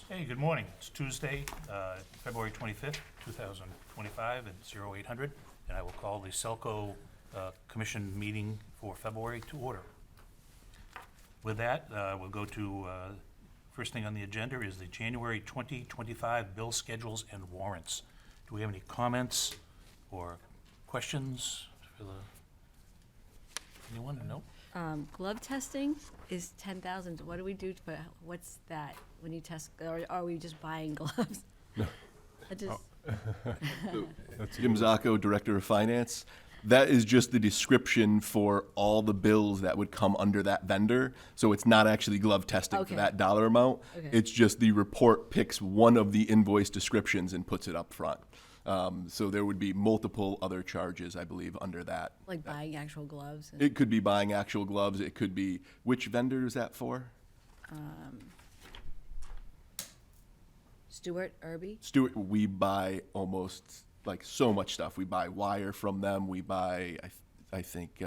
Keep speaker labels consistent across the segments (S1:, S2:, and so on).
S1: Hey, good morning. It's Tuesday, February 25th, 2025 at 0800, and I will call the SELCO Commission meeting for February to order. With that, we'll go to, first thing on the agenda is the January 2025 bill schedules and warrants. Do we have any comments or questions for anyone? No?
S2: Glove testing is 10,000. What do we do? What's that when you test? Or are we just buying gloves? I just.
S3: Jim Zacco, Director of Finance. That is just the description for all the bills that would come under that vendor. So it's not actually glove testing
S2: Okay.
S3: for that dollar amount.
S2: Okay.
S3: It's just the report picks one of the invoice descriptions and puts it up front. So there would be multiple other charges, I believe, under that.
S2: Like buying actual gloves. And,
S3: It could be buying actual gloves. It could be, which vendor is that for?
S2: Stuart Irby.
S3: Stuart, we buy almost like so much stuff. We buy wire from them. We buy, I think,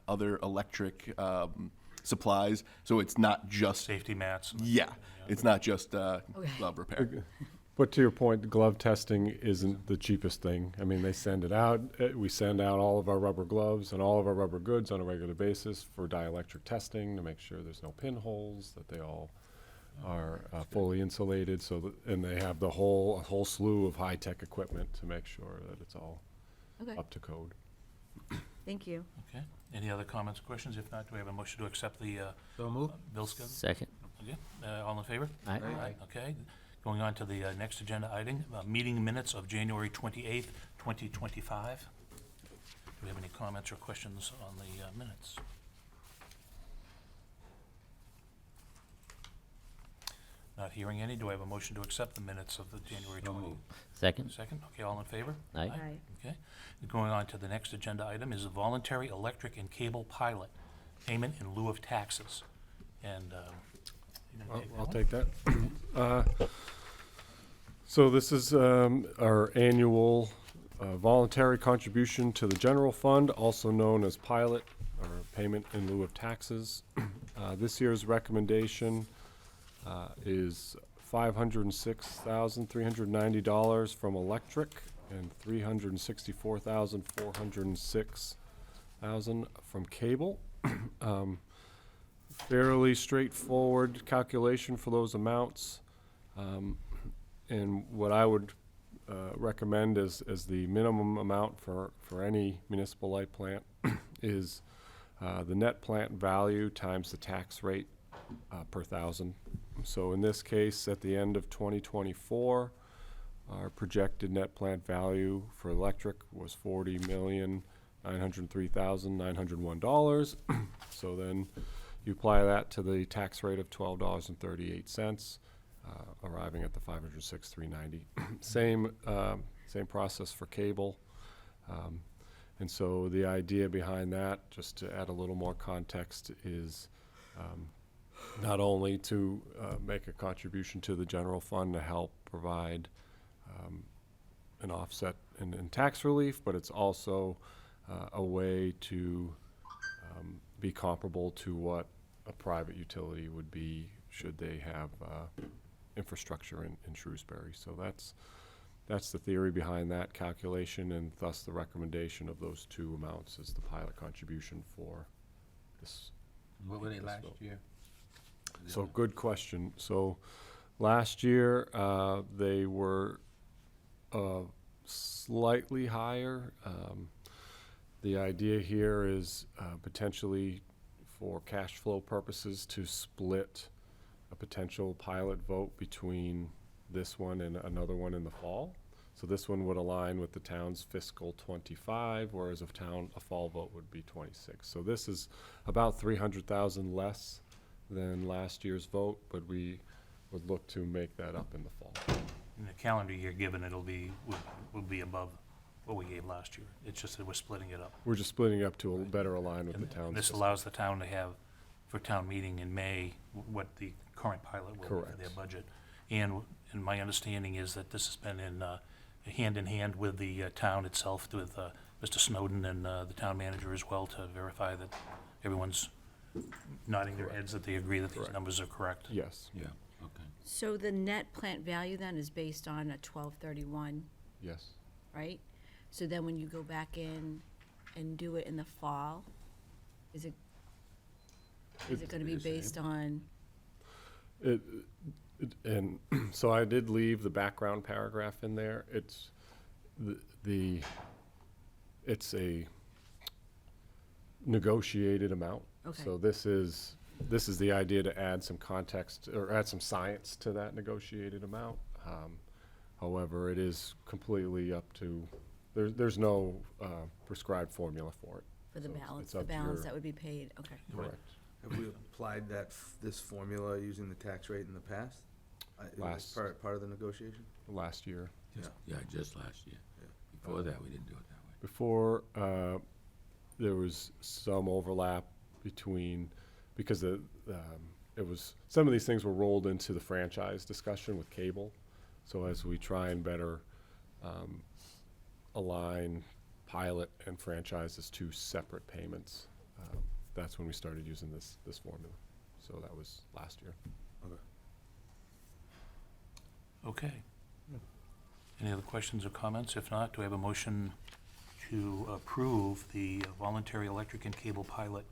S3: other electric supplies. So it's not just,
S1: Safety mats?
S3: yeah, it's not just glove repair.
S4: But to your point, the glove testing isn't the cheapest thing. I mean, they send it out. We send out all of our rubber gloves and all of our rubber goods on a regular basis for dielectric testing to make sure there's no pinholes, that they all are fully insulated. So that, and they have a whole slew of high-tech equipment to make sure that it's all
S2: Okay.
S4: up to code.
S2: Thank you.
S1: Okay. Any other comments or questions? If not, do we have a motion to accept the
S5: So moved.
S1: bill schedule?
S5: Second.
S1: Okay. All in favor?
S5: Aye.
S1: Okay. Going on to the next agenda item, meeting minutes of January 28th, 2025. Do we have any comments or questions on the minutes? Not hearing any. Do I have a motion to accept the minutes of the January 20th?
S5: Second.
S1: Second. Okay. All in favor?
S5: Aye.
S2: Aye.
S1: Okay. Going on to the next agenda item is a voluntary electric and cable pilot, payment in lieu of taxes. And, you gonna
S4: I'll
S1: take that one?
S4: take that. So this is our annual voluntary contribution to the general fund, also known as pilot or payment in lieu of taxes. This year's recommendation is $506,390 from electric and $364,406 from cable. Fairly straightforward calculation for those amounts. And what I would recommend as the minimum amount for any municipal light plant is the net plant value times the tax rate per thousand. So in this case, at the end of 2024, our projected net plant value for electric was $40,903,901. So then you apply that to the tax rate of $12.38, arriving at the $506,390. Same process for cable. And so the idea behind that, just to add a little more context, is not only to make a contribution to the general fund to help provide an offset in tax relief, but it's also a way to be comparable to what a private utility would be should they have infrastructure in Shrewsbury. So that's the theory behind that calculation, and thus the recommendation of those two amounts is the pilot contribution for this.
S5: What were they
S4: this
S5: last
S4: bill.
S5: year?
S4: So good question. So last year, they were slightly higher. The idea here is potentially for cash flow purposes to split a potential pilot vote between this one and another one in the fall. So this one would align with the town's fiscal 25, whereas a fall vote would be 26. So this is about 300,000 less than last year's vote, but we would look to make that up in the fall.
S1: In the calendar year given, will be above what we gave last year. It's just that we're splitting it up.
S4: We're just splitting it up to better align with the
S1: And
S4: town's.
S1: this
S4: fiscal.
S1: allows the town to have, for town meeting in May, what the current pilot will be for their
S4: Correct.
S1: budget. And my understanding is that this has been in hand with the town itself, with Mr. Snowden and the town manager as well, to verify that everyone's nodding their heads that they agree that these
S4: Correct.
S1: numbers are correct.
S4: Yes.
S5: Yeah, okay.
S2: So the net plant value then is based on a 12/31,
S4: Yes.
S2: right? So then when you go back in and do it in the fall, is it gonna be based on,
S4: And so I did leave the background paragraph in there. It's it's a negotiated amount.
S2: Okay.
S4: So this is the idea to add some context or add some science to that negotiated amount. However, it is completely up to, there's no prescribed formula for it.
S2: for the
S4: So it's-
S2: balance,
S4: it's
S2: the
S4: up to
S2: balance
S4: your-
S2: that would be paid? Okay.
S4: Correct.
S5: Have we applied this formula using the tax rate in the past? It was
S4: Last-
S5: part of the negotiation?
S4: Last year.
S6: Just last year.
S5: Yeah.
S6: Before that, we didn't do it that way.
S4: Before, there was some overlap between, because it was, some of these things were rolled into the franchise discussion with cable. So as we try and better align pilot and franchise as two separate payments, that's when we started using this formula. So that was last year.
S1: Okay. Any other questions or comments? If not, do I have a motion to approve the voluntary electric and cable pilot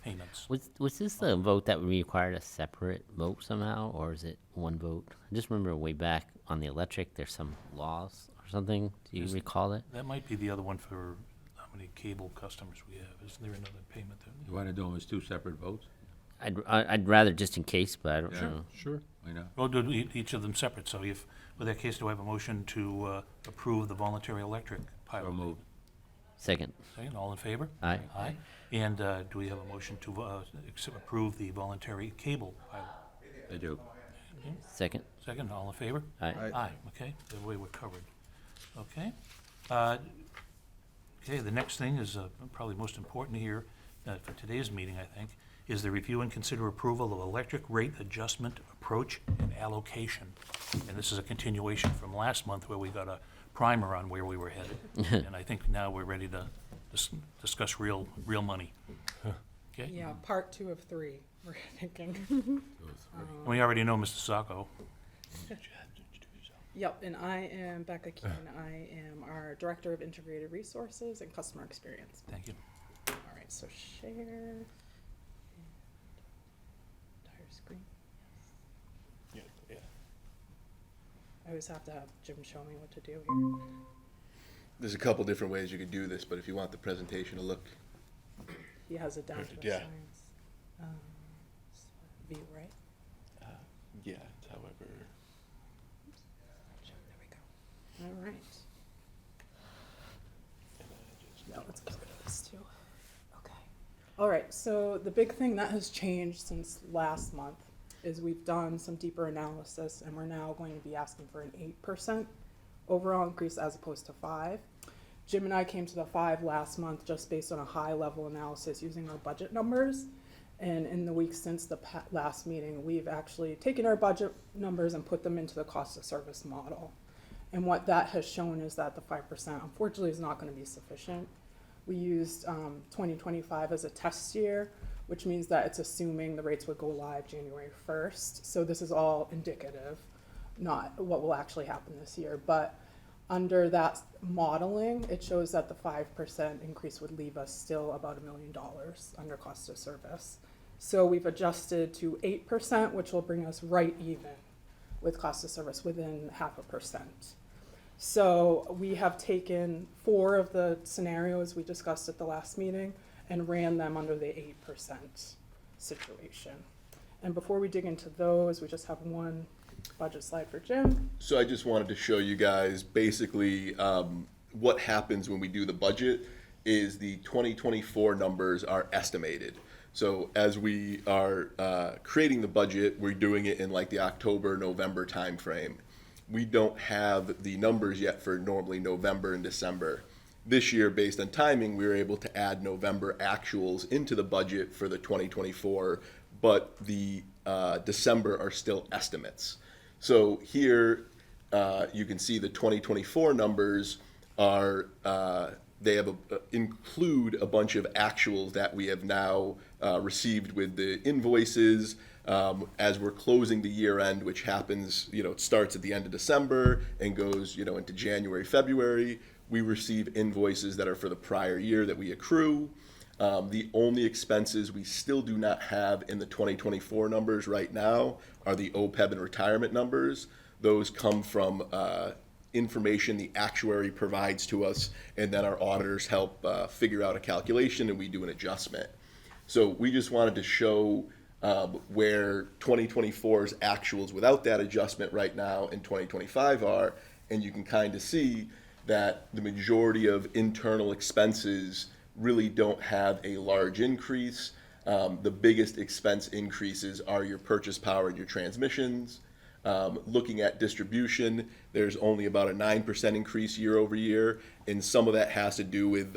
S1: payments?
S7: Was this the vote that required a separate vote somehow, or is it one vote? I just remember way back on the electric, there's some laws or something. Do you
S1: Is-
S7: recall it?
S1: That might be the other one for how many cable customers we have. Isn't there another payment there?
S6: You want to do them as two separate votes?
S7: I'd rather just in case, but I don't
S6: Sure.
S7: know.
S4: Sure.
S6: Why not?
S1: We'll do each of them separate, so if, with that case, do I have a motion to approve the voluntary electric pilot?
S6: So moved.
S7: Second.
S1: Second, all in favor?
S7: Aye.
S1: Aye. And do we have a motion to approve the voluntary cable pilot?
S6: I do.
S7: Second.
S1: Second, all in favor?
S7: Aye.
S5: Aye.
S1: Aye, okay, that way we're covered. Okay. Okay, the next thing is probably most important here for today's meeting, I think, is the review and consider approval of electric rate adjustment approach and allocation. And this is a continuation from last month where we got a primer on where we were headed. And I think now we're ready to discuss real money. Okay?
S8: Yeah, part 2 of 3, we're thinking.
S1: We already know Mr. Sacco.
S8: Yep, and I am Becca Keen. I am our Director of Integrated Resources and Customer Experience.
S1: Thank you.
S8: All right, so share. and Entire screen. I always have to have Jim show me what to do here.
S3: There's a couple different ways you could do this, but if you want the presentation to look,
S8: He has it down to a
S3: Yeah.
S8: science. View, right?
S3: yeah, however.
S8: There we go. All right. No, let's get rid of this too. Okay. All right, so the big thing that has changed since last month is we've done some deeper analysis and we're now going to be asking for an 8% overall increase as opposed to 5. Jim and I came to the 5 last month just based on a high level analysis using our budget numbers. And in the weeks since the last meeting, we've actually taken our budget numbers and put them into the cost of service model. And what that has shown is that the 5% unfortunately is not going to be sufficient. We used 2025 as a test year, which means that it's assuming the rates would go live January 1st. So this is all indicative, not what will actually happen this year. But under that modeling, it shows that the 5% increase would leave us still about $1 million under cost of service. So we've adjusted to 8%, which will bring us right even with cost of service within 0.5%. So we have taken 4 of the scenarios we discussed at the last meeting and ran them under the 8% situation. And before we dig into those, we just have one budget slide for Jim.
S3: So I just wanted to show you guys basically what happens when we do the budget is the 2024 numbers are estimated. So as we are creating the budget, we're doing it in like the October, November timeframe. We don't have the numbers yet for normally November and December. This year, based on timing, we were able to add November actuals into the budget for the 2024, but the December are still estimates. So here, you can see the 2024 numbers are, they have include a bunch of actuals that we have now received with the invoices, As we're closing the year end, which happens, it starts at the end of December and goes, into January, February, we receive invoices that are for the prior year that we accrue. The only expenses we still do not have in the 2024 numbers right now are the OPEB and retirement numbers. Those come from information the actuary provides to us, and then our auditors help figure out a calculation, and we do an adjustment. So we just wanted to show where 2024's actuals without that adjustment right now and 2025 are, and you can kind of see that the majority of internal expenses really don't have a large increase. The biggest expense increases are your purchase power and your transmissions. Looking at distribution, there's only about a 9% increase year over year, and some of that has to do with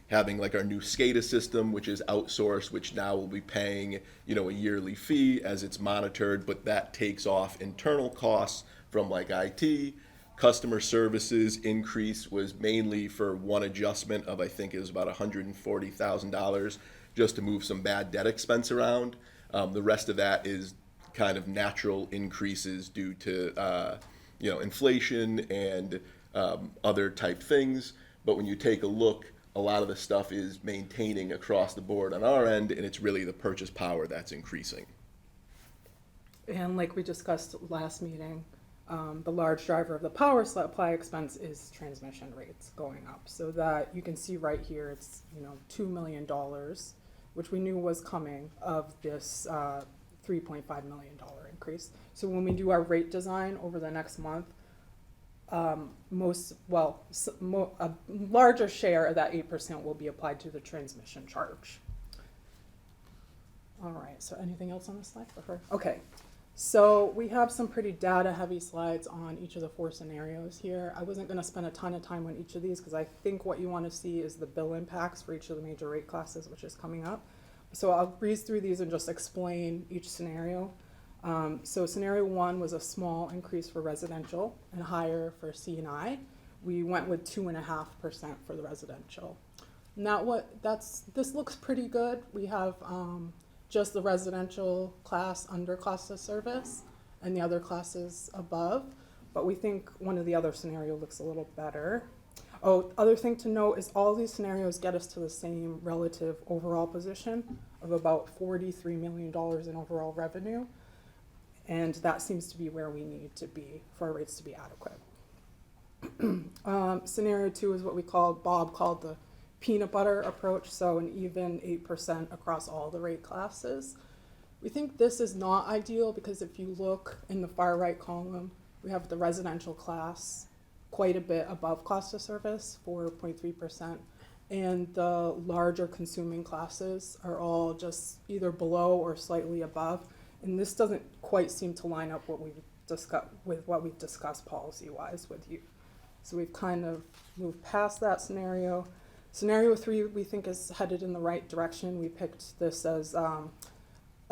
S3: having like our new SCADA system, which is outsourced, which now will be paying, a yearly fee as it's monitored, but that takes off internal costs from like IT. Customer services increase was mainly for one adjustment of, I think it was about $140,000 just to move some bad debt expense around. The rest of that is kind of natural increases due to, inflation and other type things. But when you take a look, a lot of the stuff is maintaining across the board on our end, and it's really the purchase power that's increasing.
S8: And like we discussed last meeting, the large driver of the power supply expense is transmission rates going up. So that you can see right here, it's, $2 million, which we knew was coming of this $3.5 million increase. So when we do our rate design over the next month, a larger share of that 8% will be applied to the transmission charge. All right, so anything else on this slide for her? Okay, so we have some pretty data-heavy slides on each of the 4 scenarios here. I wasn't going to spend a ton of time on each of these because I think what you want to see is the bill impacts for each of the major rate classes, which is coming up. So I'll breeze through these and just explain each scenario. So scenario 1 was a small increase for residential and higher for C&I. We went with 2.5% for the residential. Now this looks pretty good. We have just the residential class under cost of service and the other classes above, but we think one of the other scenario looks a little better. Oh, other thing to note is all these scenarios get us to the same relative overall position of about $43 million in overall revenue. And that seems to be where we need to be for our rates to be adequate. Scenario 2 is what Bob called the peanut butter approach, so an even 8% across all the rate classes. We think this is not ideal because if you look in the far right column, we have the residential class quite a bit above cost of service, 4.3%, and the larger consuming classes are all just either below or slightly above. And this doesn't quite seem to line up with what we've discussed policy-wise with you. So we've kind of moved past that scenario. Scenario 3 we think is headed in the right direction. We picked this as a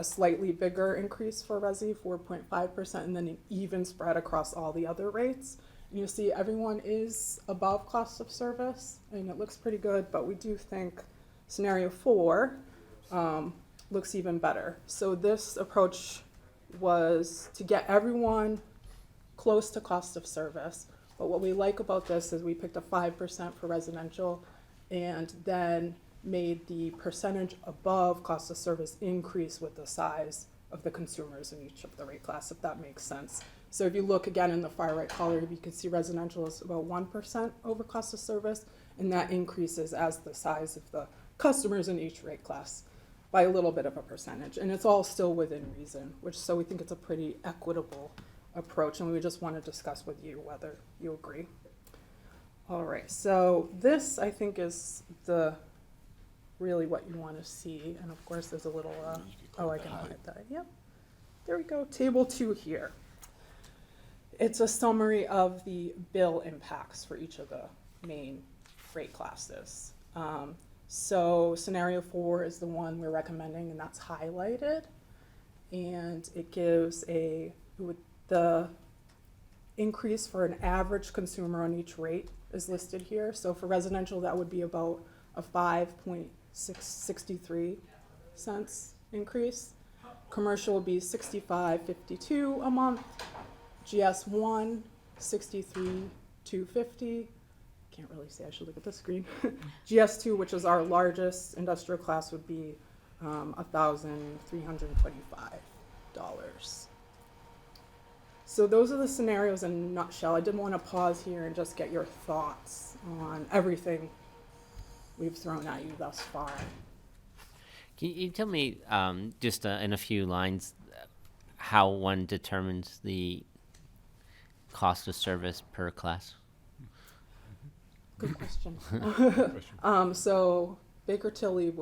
S8: slightly bigger increase for Resi, 4.5%, and then an even spread across all the other rates. And you'll see everyone is above cost of service, and it looks pretty good, but we do think scenario 4 looks even better. So this approach was to get everyone close to cost of service. But what we like about this is we picked a 5% for residential and then made the percentage above cost of service increase with the size of the consumers in each of the rate class, if that makes sense. So if you look again in the far right column, you can see residential is about 1% over cost of service, and that increases as the size of the customers in each rate class by a little bit of a percentage. And it's all still within reason, so we think it's a pretty equitable approach, and we just want to discuss with you whether you agree. All right, so this I think is really what you want to see, and of course there's a little, I can hide that, yep. There we go, table 2 here. It's a summary of the bill impacts for each of the main rate classes. So scenario 4 is the one we're recommending, and that's highlighted. And it gives the increase for an average consumer on each rate is listed here. So for residential, that would be about a 5.63 cents increase. Commercial would be $65.52 a month. GS1, $63,250. Can't really see, I should look at the screen. GS2, which is our largest industrial class, would be $1,325. So those are the scenarios in a nutshell. I did want to pause here and just get your thoughts on everything we've thrown at you thus far.
S7: Can you tell me, just in a few lines, how one determines the cost of service per class?
S8: Good question. So Baker Tilly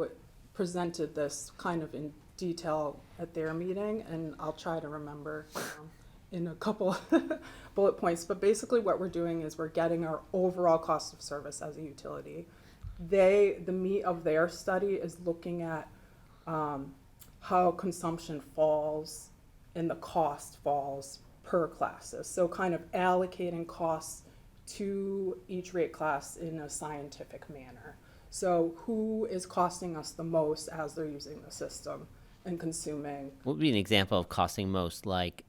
S8: presented this kind of in detail at their meeting, and I'll try to remember in a couple bullet points. But basically what we're doing is we're getting our overall cost of service as a utility. The meat of their study is looking at how consumption falls and the cost falls per classes. So kind of allocating costs to each rate class in a scientific manner. So who is costing us the most as they're using the system and consuming?
S7: What would be an example of costing most, like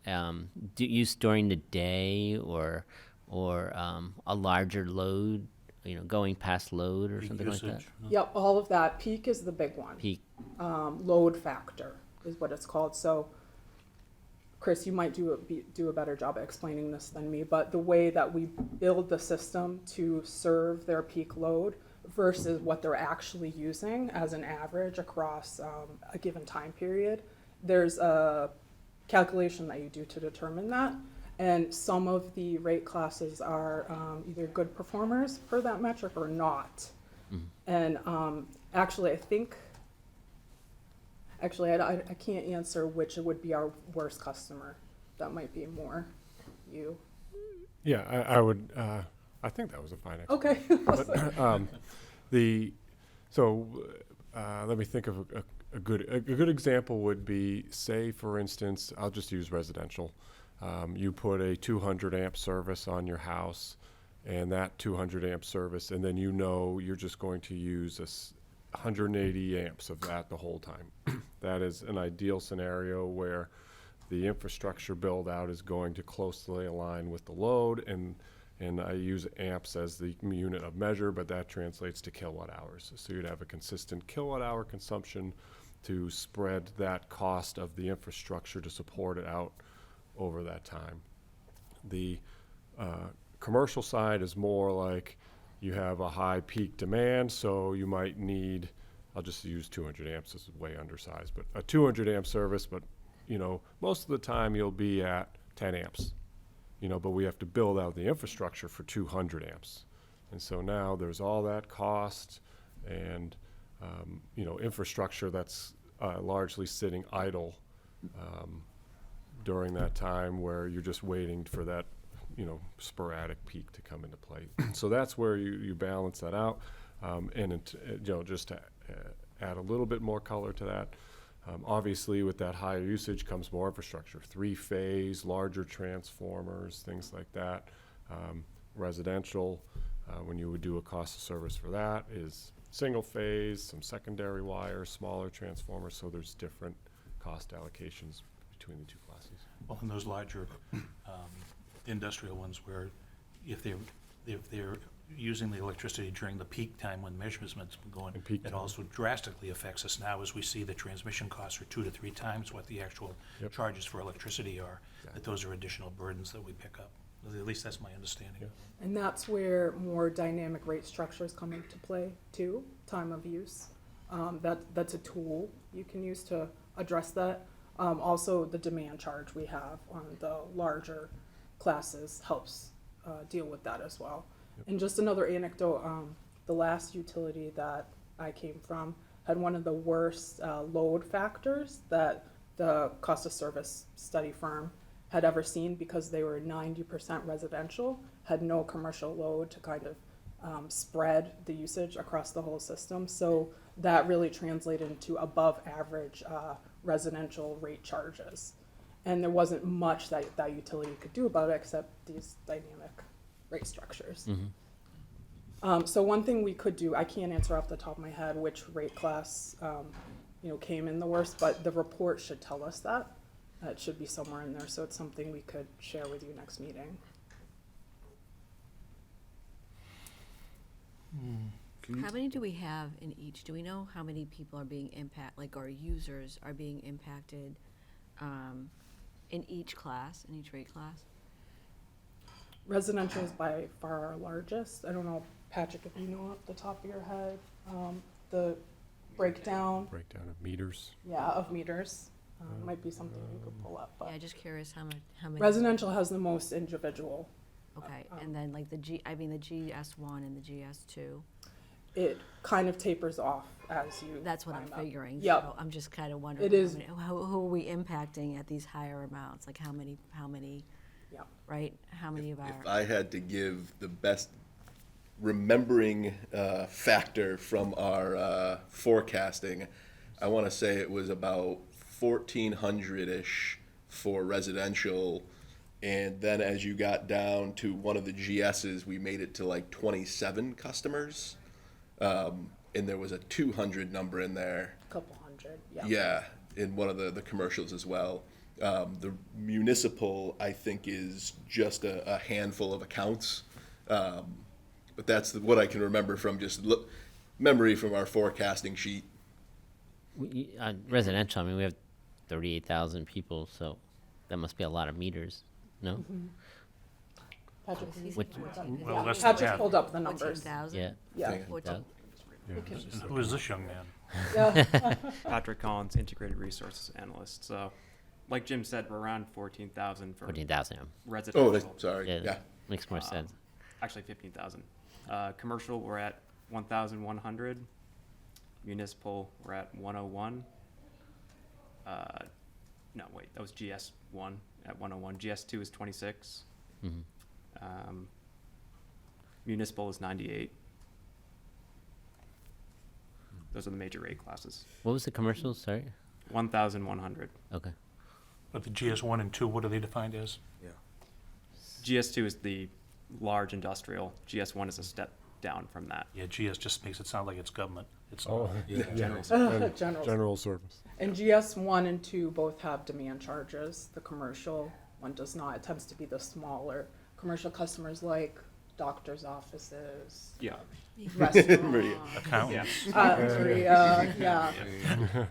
S7: use during the day or a larger load, going past load or
S1: Peak
S7: something like that?
S1: usage, huh?
S8: Yep, all of that. Peak is the big one.
S7: Peak.
S8: Load factor is what it's called. So, Chris, you might do a better job at explaining this than me, but the way that we build the system to serve their peak load versus what they're actually using as an average across a given time period, there's a calculation that you do to determine that. And some of the rate classes are either good performers per that metric or not. And actually, I can't answer which would be our worst customer. That might be more you.
S4: Yeah, I would, I think that was a fine explanation.
S8: Okay.
S4: Let me think of a good example would be, say, for instance, I'll just use residential. You put a 200 amp service on your house, and that 200 amp service, and then you're just going to use 180 amps of that the whole time. That is an ideal scenario where the infrastructure build out is going to closely align with the load, and I use amps as the unit of measure, but that translates to kilowatt hours. So you'd have a consistent kilowatt hour consumption to spread that cost of the infrastructure to support it out over that time. The commercial side is more like you have a high peak demand, so you might need, I'll just use 200 amps, this is way undersized, but a 200 amp service, but most of the time you'll be at 10 amps, but we have to build out the infrastructure for 200 amps. And so now there's all that cost and, infrastructure that's largely sitting idle during that time where you're just waiting for that, sporadic peak to come into play. So that's where you balance that out. Just to add a little bit more color to that, obviously with that higher usage comes more infrastructure, 3-phase, larger transformers, things like that. Residential, when you would do a cost of service for that, is single phase, some secondary wires, smaller transformers, so there's different cost allocations between the two classes.
S1: Well, in those larger industrial ones where if they're using the electricity during the peak time when measurements are going,
S4: And peak
S1: it
S4: time.
S1: also drastically affects us now as we see the transmission costs are 2 to 3 times what the actual
S4: Yep.
S1: charges for electricity are, that
S4: Exactly.
S1: those are additional burdens that we pick up. At least that's my understanding.
S4: Yep.
S8: And that's where more dynamic rate structures come into play too, time of use. That's a tool you can use to address that. Also, the demand charge we have on the larger classes helps deal with that as well.
S4: Yep.
S8: And just another anecdote, the last utility that I came from had one of the worst load factors that the cost of service study firm had ever seen, because they were 90% residential, had no commercial load to kind of spread the usage across the whole system. So that really translated into above average residential rate charges. And there wasn't much that utility could do about it except these dynamic rate structures. So one thing we could do, I can't answer off the top of my head which rate class came in the worst, but the report should tell us that. It should be somewhere in there, so it's something we could share with you next meeting.
S2: How many do we have in each? Do we know how many people are being our users are being impacted, in each class, in each rate class?
S8: Residential is by far our largest. I don't know, Patrick, if you know off the top of your head, the breakdown,
S4: Breakdown of meters.
S8: of meters. Might be something you could pull up, but
S2: Yeah, just curious how many.
S8: residential has the most individual.
S2: Okay, and then like the GS1 and the GS2,
S8: It kind of tapers off as you.
S2: that's what I'm
S8: climb up.
S2: figuring.
S8: Yep.
S2: So I'm just kind of wondering.
S8: It is-
S2: Who are we impacting at these higher amounts? Like how many,
S8: Yep.
S2: right? How many of our,
S3: If I had to give the best remembering factor from our forecasting, I want to say it was about 1,400-ish for residential. And then as you got down to one of the GSs, we made it to like 27 customers. And there was a 200 number in there.
S8: Couple hundred, yeah.
S3: Yeah, in one of the commercials as well. The municipal, I think, is just a handful of accounts. But that's what I can remember from just memory from our forecasting sheet.
S7: Residential, I mean, we have 38,000 people, so that must be a lot of meters, no?
S8: Mm-hmm. Patrick, can you
S7: Which-
S8: pull it up?
S1: Well,
S8: Yeah,
S1: less than
S8: Patrick
S1: half.
S8: pulled up the numbers.
S2: 14,000?
S7: Yeah.
S8: Yeah.
S3: Thing.
S2: 14.
S1: And who is this young man?
S8: Yeah.
S9: Patrick Collins, Integrated Resources Analyst. So, like Jim said, we're around 14,000 for
S7: 14,000,
S9: residential.
S3: Sorry,
S7: yeah,
S3: yeah.
S7: makes more sense.
S9: Actually, 15,000. Commercial, we're at 1,100. Municipal, we're at 101. No, wait, that was GS1 at 101. GS2 is 26. Municipal is 98. Those are the major rate classes.
S7: What was the commercial, sorry?
S9: 1,100.
S7: Okay.
S1: But the GS1 and 2, what are they defined as?
S9: GS2 is the large industrial. GS1 is a step down from that.
S1: Yeah, GS just makes it sound like it's government. It's
S4: Oh,
S1: not.
S6: Yeah.
S8: General.
S4: General service.
S8: And GS 1 and 2 both have demand charges. The commercial one does not. It tends to be the smaller commercial customers like doctors' offices,
S9: Yeah.
S8: restaurants.
S1: Accountants.
S8: Yeah.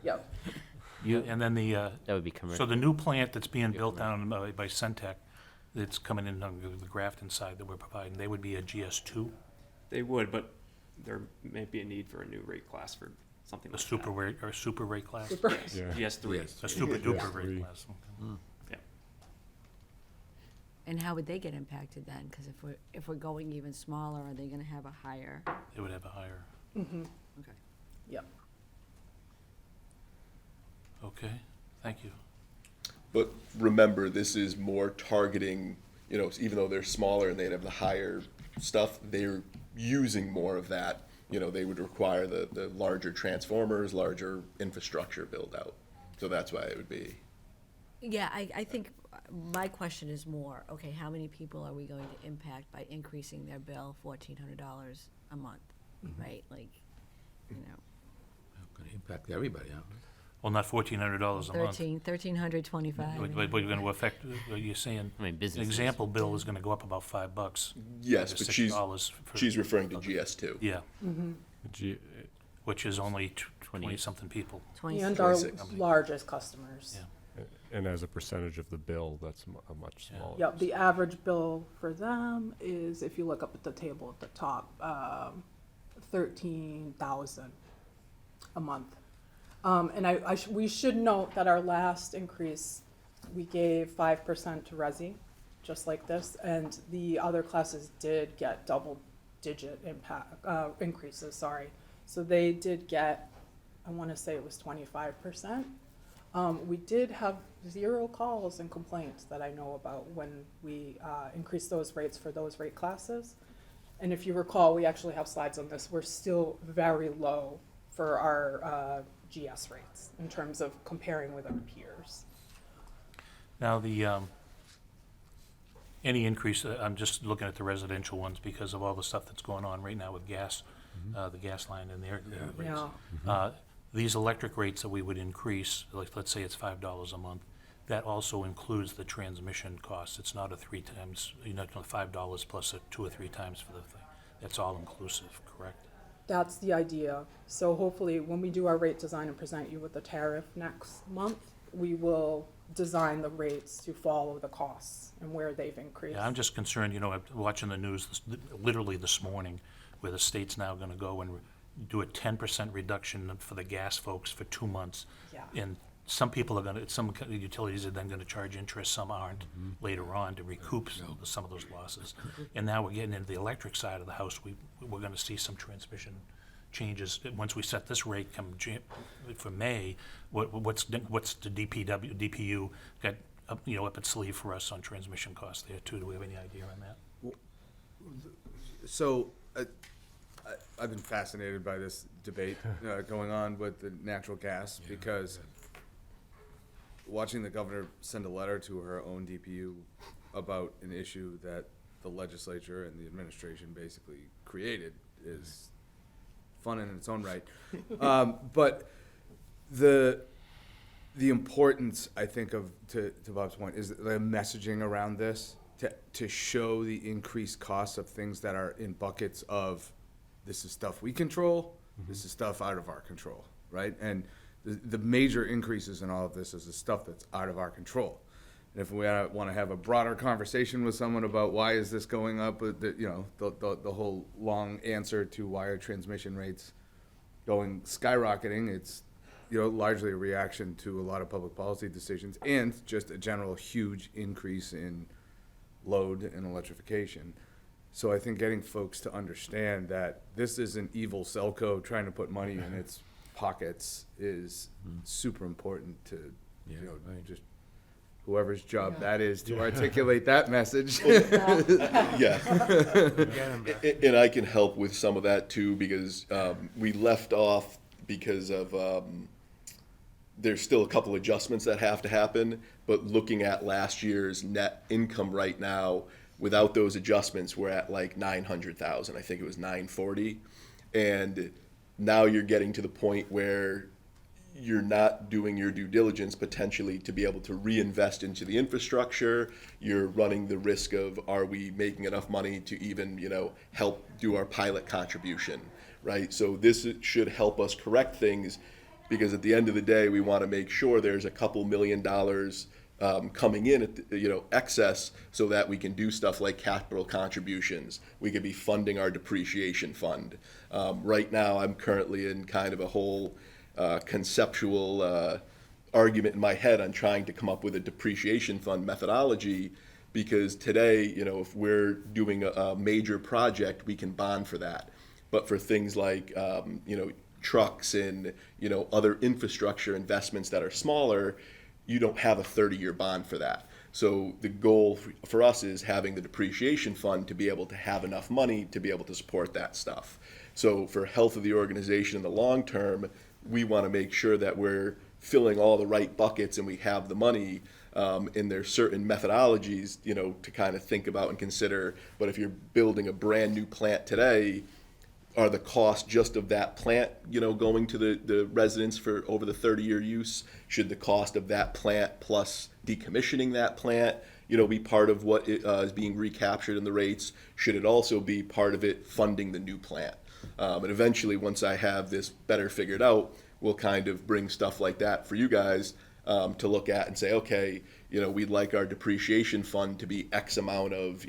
S8: Yep.
S1: And then
S7: That would be
S1: so
S7: commercial.
S1: the new plant that's being built down by Centec, that's coming in on the Grafton side that we're providing, they would be a GS2,
S9: They would, but there may be a need for a new rate class for something
S1: a
S9: like
S1: super
S9: that.
S1: rate, or a super rate class?
S8: Super.
S4: Yeah.
S9: GS3.
S6: Yes.
S1: A super duper
S4: Three.
S1: rate class.
S9: Yeah.
S2: And how would they get impacted then? Because if we're going even smaller, are they gonna have a higher?
S1: They would have a higher,
S2: Okay.
S8: Yep.
S1: okay, thank you.
S3: But remember, this is more targeting, even though they're smaller and they'd have the higher stuff, they're using more of that. They would require the larger transformers, larger infrastructure build out. So that's why it would be.
S2: Yeah, I think my question is more, okay, how many people are we going to impact by increasing their bill $1,400 a month, right? Like,
S6: Going to impact everybody, huh?
S1: Well, not $1,400 a month.
S2: $1,325.
S1: But you're gonna affect, you're saying,
S7: I mean,
S1: an
S7: businesses.
S1: example bill is gonna go up about $5.
S3: Yes,
S1: to
S3: but she's
S1: $6 for-
S3: she's referring to GS2.
S1: Yeah,
S4: G-
S1: which is only 20-something people.
S8: And our
S3: 26.
S8: largest customers.
S1: Yeah.
S4: And as a percentage of the bill, that's a much
S1: Yeah.
S4: smaller.
S8: Yep, the average bill for them is, if you look up at the table at the top, 13,000 a month. And we should note that our last increase, we gave 5% to Resi, just like this, and the other classes did get double-digit increases, sorry. So they did get, I want to say it was 25%. We did have 0 calls and complaints that I know about when we increased those rates for those rate classes. And if you recall, we actually have slides on this. We're still very low for our GS rates in terms of comparing with our peers.
S1: Now, any increase, I'm just looking at the residential ones because of all the stuff that's going on right now with gas, the gas line and their rates.
S8: Yeah.
S1: these electric rates that we would increase, like, let's say it's $5 a month, that also includes the transmission costs. It's not a 3 times, $5 plus a 2 or 3 times for the thing. That's all inclusive, correct?
S8: That's the idea. So hopefully, when we do our rate design and present you with the tariff next month, we will design the rates to follow the costs and where they've increased.
S1: Yeah, I'm just concerned, I'm watching the news literally this morning, where the state's now gonna go and do a 10% reduction for the gas folks for 2 months.
S8: Yeah.
S1: And some people are gonna, some utilities are then gonna charge interest, some aren't, later on to recoup some of those losses. And now we're getting into the electric side of the house, we're gonna see some transmission changes. Once we set this rate for May, what's the DPU got, up its sleeve for us on transmission costs there too? Do we have any idea on that?
S5: So, I've been fascinated by this debate going on with the natural gas, because watching the governor send a letter to her own DPU about an issue that the legislature and the administration basically created is fun in its own right. But the importance, I think, to Bob's point, is the messaging around this to show the increased costs of things that are in buckets of, this is stuff we control, this is stuff out of our control, right? And the major increases in all of this is the stuff that's out of our control. And if we want to have a broader conversation with someone about why is this going up, the whole long answer to why are transmission rates going skyrocketing, it's largely a reaction to a lot of public policy decisions and just a general huge increase in load and electrification. So I think getting folks to understand that this isn't evil SELCO trying to put money in its pockets is super important to, just whoever's job that is to articulate that message.
S3: Yeah. And I can help with some of that too, because we left off because of, there's still a couple adjustments that have to happen, but looking at last year's net income right now, without those adjustments, we're at like 900,000. I think it was 940. And now you're getting to the point where you're not doing your due diligence potentially to be able to reinvest into the infrastructure. You're running the risk of, are we making enough money to even, help do our pilot contribution, right? So this should help us correct things, because at the end of the day, we want to make sure there's a couple $1 million coming in at excess, so that we can do stuff like capital contributions. We could be funding our depreciation fund. Right now, I'm currently in kind of a whole conceptual argument in my head on trying to come up with a depreciation fund methodology, because today, if we're doing a major project, we can bond for that. But for things like, trucks and, other infrastructure investments that are smaller, you don't have a 30-year bond for that. So the goal for us is having the depreciation fund to be able to have enough money to be able to support that stuff. So for health of the organization in the long term, we want to make sure that we're filling all the right buckets and we have the money. And there's certain methodologies, to kind of think about and consider. But if you're building a brand new plant today, are the costs just of that plant, going to the residents for over the 30-year use? Should the cost of that plant plus decommissioning that plant, be part of what is being recaptured in the rates? Should it also be part of it funding the new plant? And eventually, once I have this better figured out, we'll kind of bring stuff like that for you guys to look at and say, okay, we'd like our depreciation fund to be X amount of,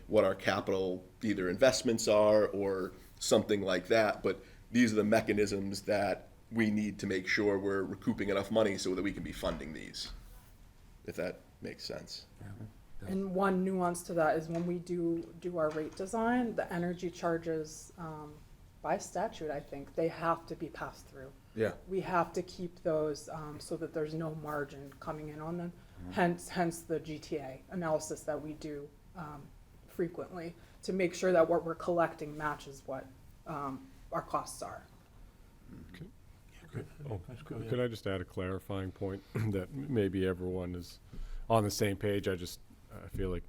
S3: what our capital either investments are or something like that. But these are the mechanisms that we need to make sure we're recouping enough money so that we can be funding these, if that makes sense.
S8: And one nuance to that is when we do our rate design, the energy charges, by statute, I think, they have to be passed through.
S5: Yeah.
S8: We have to keep those so that there's no margin coming in on them. Hence the GTA analysis that we do frequently to make sure that what we're collecting matches what our costs are.
S4: Could I just add a clarifying point that maybe everyone is on the same page? I feel like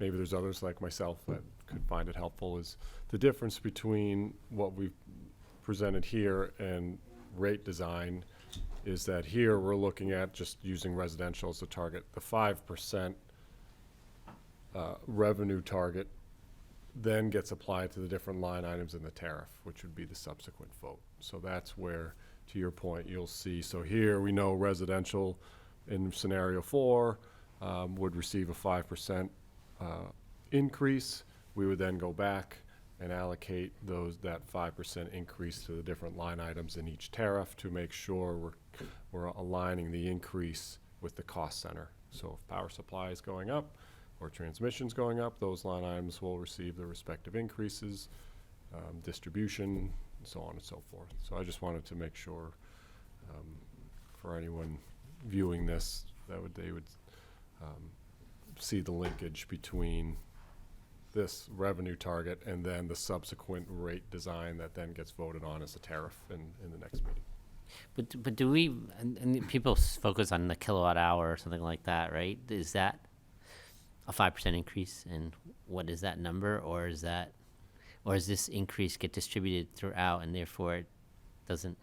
S4: maybe there's others like myself that could find it helpful, is the difference between what we've presented here and rate design is that here we're looking at just using residential as a target. The 5% revenue target then gets applied to the different line items in the tariff, which would be the subsequent vote. So that's where, to your point, you'll see, so here we know residential in scenario 4 would receive a 5% increase. We would then go back and allocate that 5% increase to the different line items in each tariff to make sure we're aligning the increase with the cost center. So if power supply is going up or transmission's going up, those line items will receive the respective increases, distribution, and so on and so forth. So I just wanted to make sure for anyone viewing this, they would see the linkage between this revenue target and then the subsequent rate design that then gets voted on as a tariff in the next meeting.
S7: But do we, and people focus on the kilowatt hour or something like that, right? Is that a 5% increase, and what is that number, or is this increase get distributed throughout and therefore it doesn't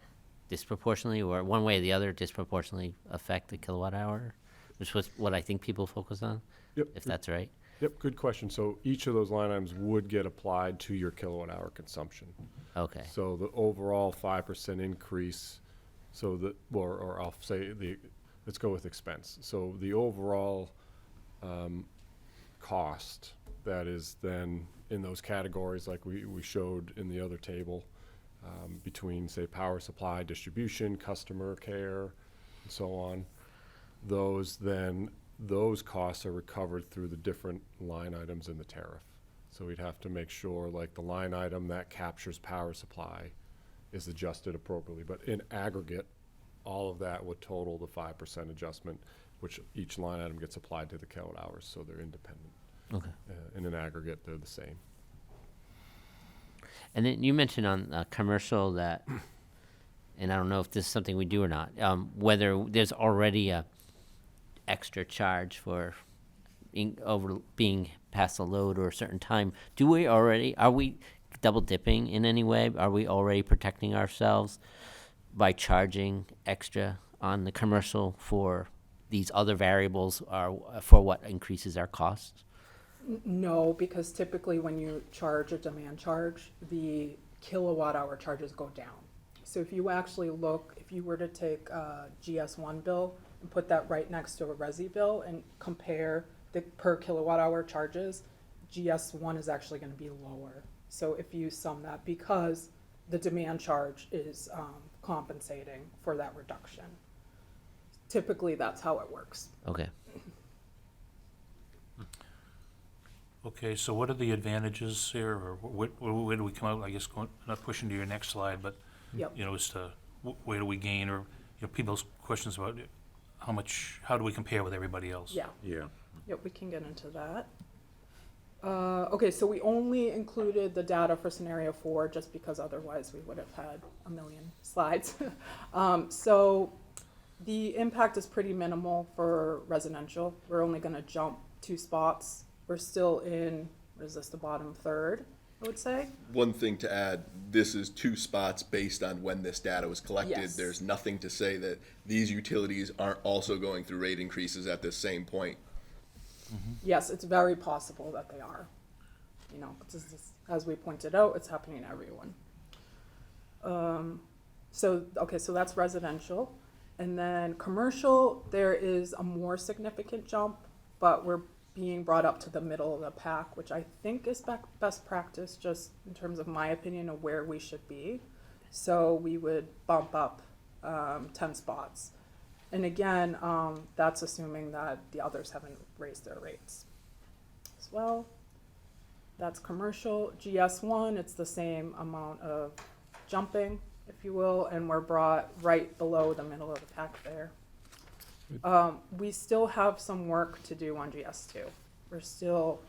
S7: disproportionately, or one way or the other, disproportionately affect the kilowatt hour, which was what I think people focus on,
S4: Yep.
S7: if that's right?
S4: Yep, good question. So each of those line items would get applied to your kilowatt hour consumption.
S7: Okay.
S4: So the overall 5% increase, or I'll say let's go with expense. So the overall cost that is then in those categories like we showed in the other table, between, say, power supply, distribution, customer care, and so on, those costs are recovered through the different line items in the tariff. So we'd have to make sure, like, the line item that captures power supply is adjusted appropriately. But in aggregate, all of that would total the 5% adjustment, which each line item gets applied to the kilowatt hours, so they're independent.
S7: Okay.
S4: In an aggregate, they're the same.
S7: And then you mentioned on commercial that, and I don't know if this is something we do or not, whether there's already a extra charge for being past the load or a certain time. Are we double dipping in any way? Are we already protecting ourselves by charging extra on the commercial for these other variables, or for what increases our costs?
S8: No, because typically when you charge a demand charge, the kilowatt hour charges go down. So if you actually look, if you were to take a GS1 bill and put that right next to a Resi bill and compare the per kilowatt hour charges, GS1 is actually going to be lower. So if you sum that, because the demand charge is compensating for that reduction. Typically, that's how it works.
S7: Okay.
S1: Okay, so what are the advantages here, or where do we come out, I guess, not pushing to your next slide, but,
S8: Yep.
S1: as to where do we gain, or, people's questions about how do we compare with everybody else?
S8: Yeah.
S6: Yeah.
S8: Yep, we can get into that. Okay, so we only included the data for scenario 4 just because otherwise we would have had a million slides. So the impact is pretty minimal for residential. We're only going to jump 2 spots. We're still in, the bottom third, I would say.
S3: One thing to add, this is 2 spots based on when this data was collected.
S8: Yes.
S3: There's nothing to say that these utilities aren't also going through rate increases at this same point.
S8: Yes, it's very possible that they are. As we pointed out, it's happening to everyone. So that's residential. And then commercial, there is a more significant jump, but we're being brought up to the middle of the pack, which I think is best practice, just in terms of my opinion of where we should be. So we would bump up 10 spots. And again, that's assuming that the others haven't raised their rates as well. That's commercial. GS1, it's the same amount of jumping, if you will, and we're brought right below the middle of the pack there. We still have some work to do on GS2. We're still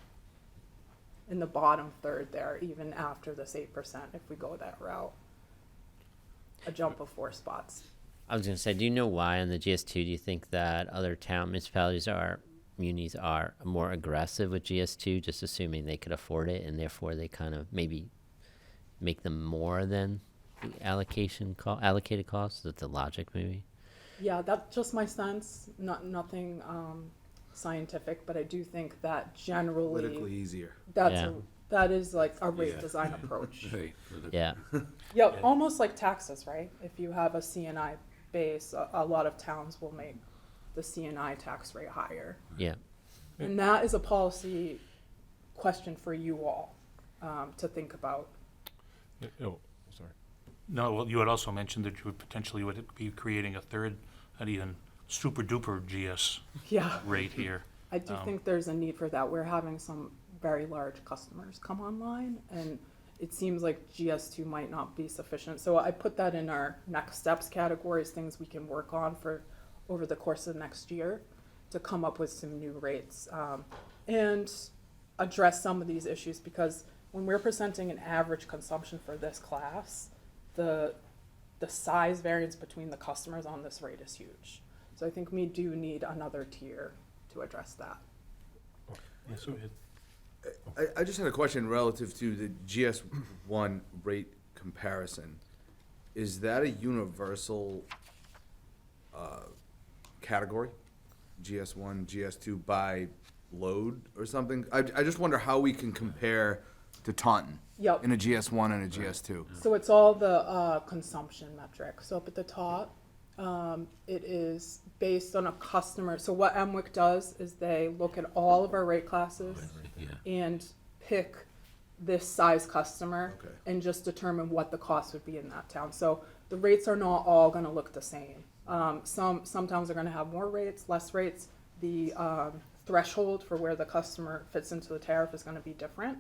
S8: in the bottom third there, even after this 8%, if we go that route. A jump of 4 spots.
S7: I was going to say, do you know why on the GS2 do you think that other munis are more aggressive with GS2, just assuming they could afford it, and therefore they kind of maybe make them more than allocated costs? Is that the logic maybe?
S8: Yeah, that's just my sense, nothing, scientific, but I do think that
S5: Politically
S8: generally,
S5: easier.
S7: Yeah.
S8: that is like a rate
S6: Yeah.
S8: design approach.
S6: Right, for the-
S7: Yeah,
S8: Yeah,
S1: Yeah.
S8: almost like taxes, right? If you have a CNI base, a lot of towns will make the CNI tax rate higher.
S7: yeah.
S8: And that is a policy question for you all, to think about.
S4: Oh, sorry.
S1: No, well, you had also mentioned that you would potentially would be creating a third, an even super duper GS
S8: Yeah,
S1: rate here.
S8: I do think there's a need for that. We're having some very large customers come online, and it seems like GS2 might not be sufficient. So I put that in our next steps categories, things we can work on for over the course of next year to come up with some new rates, and address some of these issues, because when we're presenting an average consumption for this class, the size variance between the customers on this rate is huge. So I think we do need another tier to address that.
S1: Yes, go ahead.
S5: I just had a question relative to the GS1 rate comparison. Is that a universal category? GS1, GS2 by load or something? I just wonder how we can compare to Taunton
S8: Yep.
S5: in a GS1 and a GS2.
S8: So it's all the consumption metric. So up at the top, it is based on a customer. So what MWIC does is they look at all of our rate classes
S6: Yeah.
S8: and pick this size customer
S5: Okay.
S8: and just determine what the cost would be in that town. So the rates are not all gonna look the same. Some towns are gonna have more rates, less rates. The threshold for where the customer fits into the tariff is gonna be different.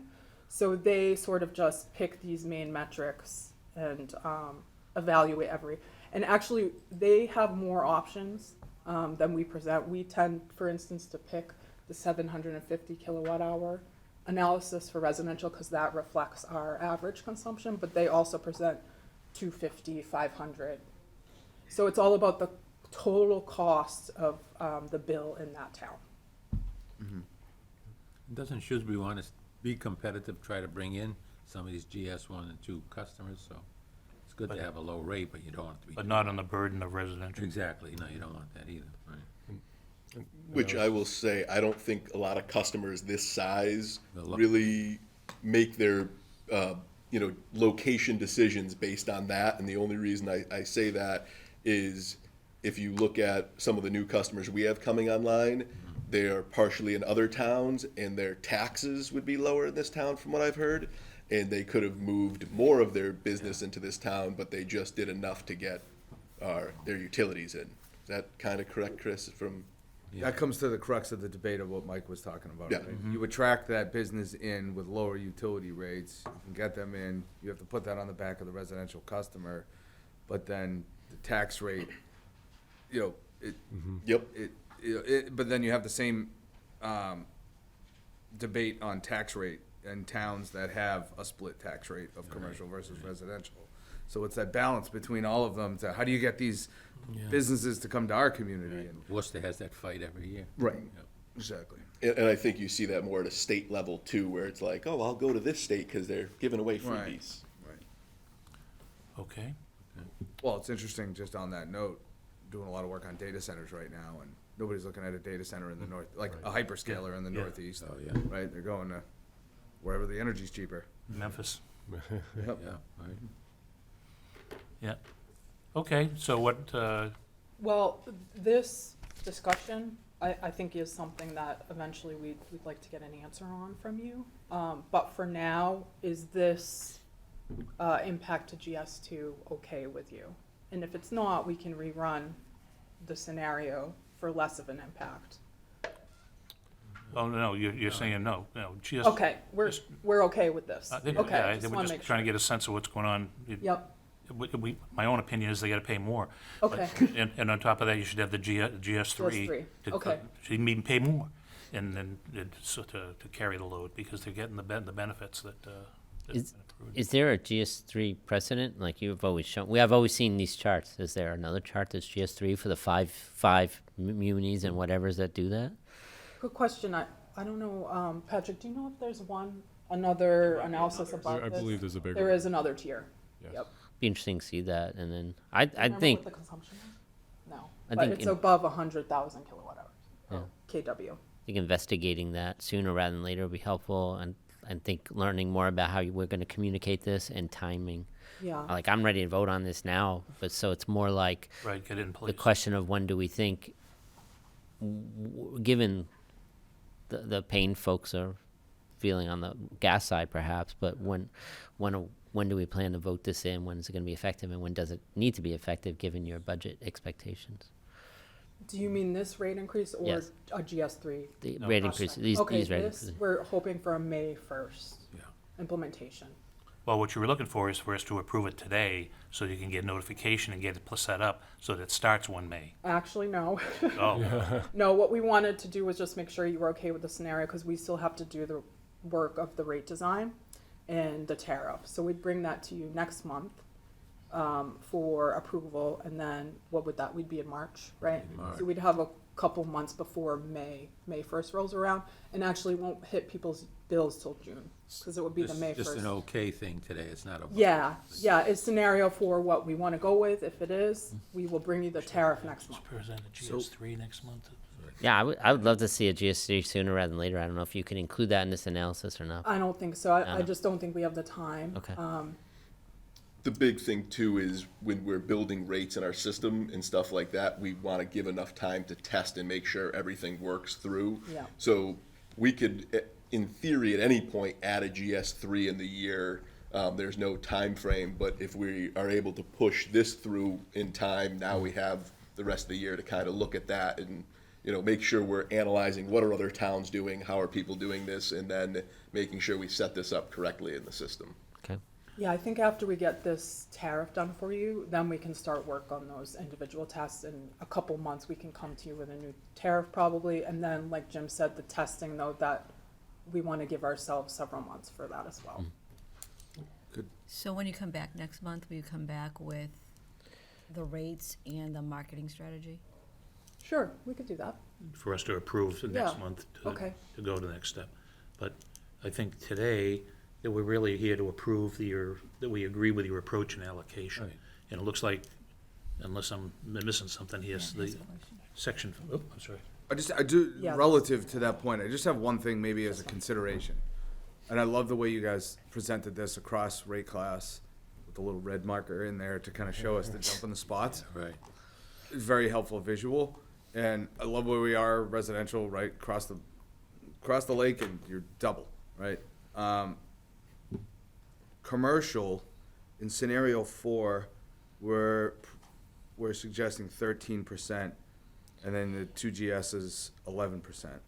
S8: So they sort of just pick these main metrics and evaluate and actually, they have more options than we present. We tend, for instance, to pick the 750 kilowatt hour analysis for residential because that reflects our average consumption, but they also present 250, 500. So it's all about the total cost of the bill in that town.
S6: Doesn't Shrewsbury want to be competitive, try to bring in some of these GS1 and 2 customers, so it's good to have a low rate, but you don't want it to be.
S1: But not on the burden of residential.
S6: Exactly, no, you don't want that either, right?
S3: Which I will say, I don't think a lot of customers this size
S6: They'll look-
S3: really make their, location decisions based on that. And the only reason I say that is if you look at some of the new customers we have coming online, they are partially in other towns and their taxes would be lower in this town from what I've heard. And they could have moved more of their business into this town, but they just did enough to get their utilities in. Is that kind of correct, Chris, from?
S5: That comes to the crux of the debate of what Mike was talking about,
S3: Yeah.
S5: right? You attract that business in with lower utility rates, you can get them in, you have to put that on the back of the residential customer, but then the tax rate,
S3: Yep.
S5: but then you have the same, debate on tax rate in towns that have a split tax rate of commercial versus residential. So it's that balance between all of them, to how do you get these businesses to come to our community? And
S6: Worcester has that fight every year.
S5: Right.
S6: Yeah.
S5: Exactly.
S3: And I think you see that more at a state level too, where it's like, oh, I'll go to this state because they're giving away
S5: Right.
S3: freebies.
S5: Right.
S1: Okay.
S5: Well, it's interesting, just on that note, doing a lot of work on data centers right now, and nobody's looking at a data center in the north, like a hyperscaler in the
S1: Yeah.
S5: northeast,
S6: Oh, yeah,
S5: right? They're going to wherever the energy's cheaper.
S1: Memphis.
S5: Yep.
S6: yeah, right.
S1: Yeah. Okay, so what,
S8: Well, this discussion, I think is something that eventually we'd like to get an answer on from you. But for now, is this impact to GS2 okay with you? And if it's not, we can rerun the scenario for less of an impact.
S1: oh, no, you're saying no, GS.
S8: Okay, we're okay with this.
S1: I think,
S8: Okay,
S1: yeah, I
S8: just
S1: think we're
S8: wanna
S1: just
S8: make
S1: trying to
S8: sure.
S1: get a sense of what's going on.
S8: Yep,
S1: My own opinion is they gotta pay more. But-
S8: okay,
S1: And on top of that, you should have the GS3.
S8: GS3,
S1: to-
S8: okay.
S1: Should even pay more, and then, so to carry the load, because they're getting the benefits that, that's
S7: Is-
S1: been approved.
S7: Is there a GS3 precedent, like you've always shown? We have always seen these charts. Is there another chart that's GS3 for the five munis and whatever's that do that?
S8: good question. I don't know, Patrick, do you know if there's another analysis above
S4: I
S8: this?
S4: believe there's a bigger.
S8: There is another tier.
S4: Yes.
S8: Yep.
S7: be interesting to see that, and then I
S8: Remember
S7: think
S8: what the consumption is? No,
S7: I
S8: but
S7: think
S8: it's
S7: in-
S8: above 100,000 kilowatt hours.
S7: Yeah.
S8: KW.
S7: I think investigating that sooner rather than later would be helpful, and think learning more about how we're going to communicate this and timing.
S8: Yeah.
S7: Like, I'm ready to vote on this now, but so it's more like
S1: Right, get it in
S7: the
S1: place.
S7: question of when do we think, given the pain folks are feeling on the gas side perhaps, but when do we plan to vote this in? When is it going to be effective, and when does it need to be effective given your budget expectations?
S8: Do you mean this rate increase or
S7: Yes.
S8: a GS3?
S7: The
S1: No,
S7: rate
S1: cost
S7: increase,
S1: side.
S7: these
S8: Okay,
S7: rate
S8: this,
S7: increases.
S8: we're hoping for a May 1st
S6: Yeah.
S8: implementation.
S1: Well, what you were looking for is for us to approve it today, so you can get notification and get it set up, so that it starts 1 May.
S8: Actually, no.
S1: Oh,
S8: No, what we wanted to do was just make sure you were okay with the scenario because we still have to do the work of the rate design and the tariff. So we'd bring that to you next month for approval, and then what would that, we'd be in March, right?
S6: In March.
S8: So we'd have a couple months before May 1st rolls around, and actually won't hit people's bills till June, because it would be the May 1st.
S6: Just an okay thing today, it's not a.
S8: Yeah, it's scenario for what we want to go with. If it is, we will bring you the tariff next month.
S1: just present a GS3 next month.
S7: Yeah, I would love to see a GST sooner rather than later. I don't know if you can include that in this analysis or not.
S8: I don't think so. I
S7: No.
S8: just don't think we have the time.
S7: Okay.
S3: The big thing too is when we're building rates in our system and stuff like that, we want to give enough time to test and make sure everything works through.
S8: Yeah.
S3: So we could, in theory, at any point, add a GS3 in the year. There's no time frame, but if we are able to push this through in time, now we have the rest of the year to kind of look at that and, make sure we're analyzing what are other towns doing, how are people doing this, and then making sure we set this up correctly in the system.
S7: Okay.
S8: Yeah, I think after we get this tariff done for you, then we can start work on those individual tests. In a couple months, we can come to you with a new tariff probably. And then, like Jim said, the testing though, that we want to give ourselves several months for that as well.
S2: So when you come back next month, will you come back with the rates and the marketing strategy?
S8: Sure, we could do that.
S1: For us to approve the next
S8: Yeah,
S1: month
S8: okay.
S1: to go to the next step. But I think today, that we're really here to approve that we agree with your approach and allocation.
S6: Right.
S1: And it looks like, unless I'm missing something here, the section, I'm sorry.
S5: I do,
S8: Yeah.
S5: relative to that point, I just have one thing maybe as a consideration. And I love the way you guys presented this across rate class with the little red marker in there to kind of show us the jump in the spots.
S6: Right.
S5: It's very helpful visual. And I love where we are residential, right, across the lake, and you're double, right? Commercial, in scenario 4, we're suggesting 13%, and then the 2GS is 11%.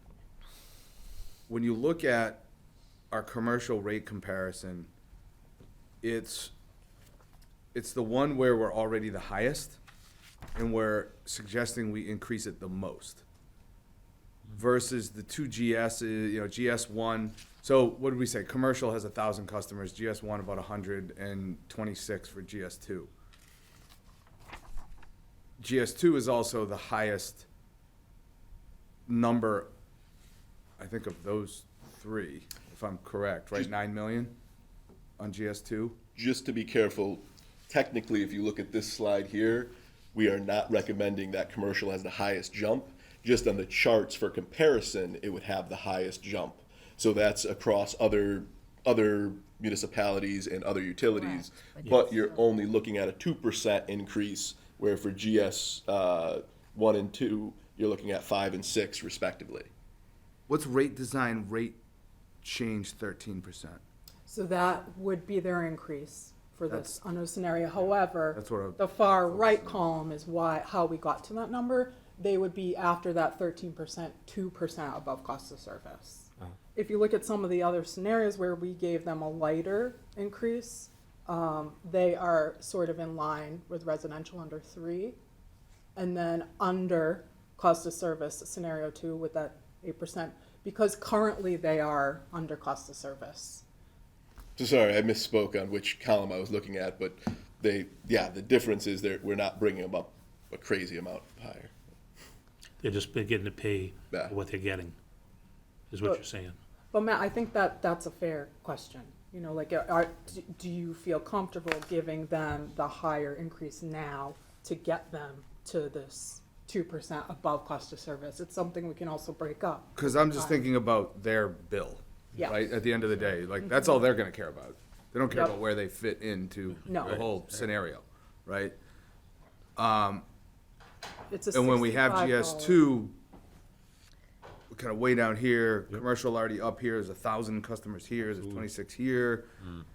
S5: When you look at our commercial rate comparison, it's the one where we're already the highest, and we're suggesting we increase it the most. Versus the 2GS, GS1. So what did we say? Commercial has 1,000 customers. GS1 about 126 for GS2. GS2 is also the highest number, I think, of those three, if I'm correct, right? 9 million on GS2.
S3: Just to be careful, technically, if you look at this slide here, we are not recommending that commercial has the highest jump. Just on the charts for comparison, it would have the highest jump. So that's across other municipalities and other utilities.
S2: Correct.
S3: But you're only looking at a 2% increase, where for GS 1 and 2, you're looking at 5 and 6 respectively.
S5: What's rate design rate change 13%?
S8: So that would be their increase for this under scenario. However,
S5: That's what
S8: the far right column is how we got to that number. They would be after that 13%, 2% above cost of service. If you look at some of the other scenarios where we gave them a lighter increase, they are sort of in line with residential under 3, and then under cost of service scenario 2 with that 8%, because currently they are under cost of service.
S3: So sorry, I misspoke on which column I was looking at, but the difference is we're not bringing them up a crazy amount higher.
S1: They're just getting to pay
S3: Yeah.
S1: what they're getting, is what you're saying.
S8: But Matt, I think that that's a fair question. You know, like, do you feel comfortable giving them the higher increase now to get them to this 2% above cost of service? It's something we can also break up.
S5: Because I'm just thinking about their bill,
S8: Yeah.
S5: right? At the end of the day, like, that's all they're gonna care about. They don't care
S8: Yep.
S5: about where they fit into
S8: No.
S5: the whole scenario, right?
S8: It's a
S5: And when we have
S8: $65.
S5: GS2, kind of way down here, commercial already up here, there's 1,000 customers here, there's 26 here.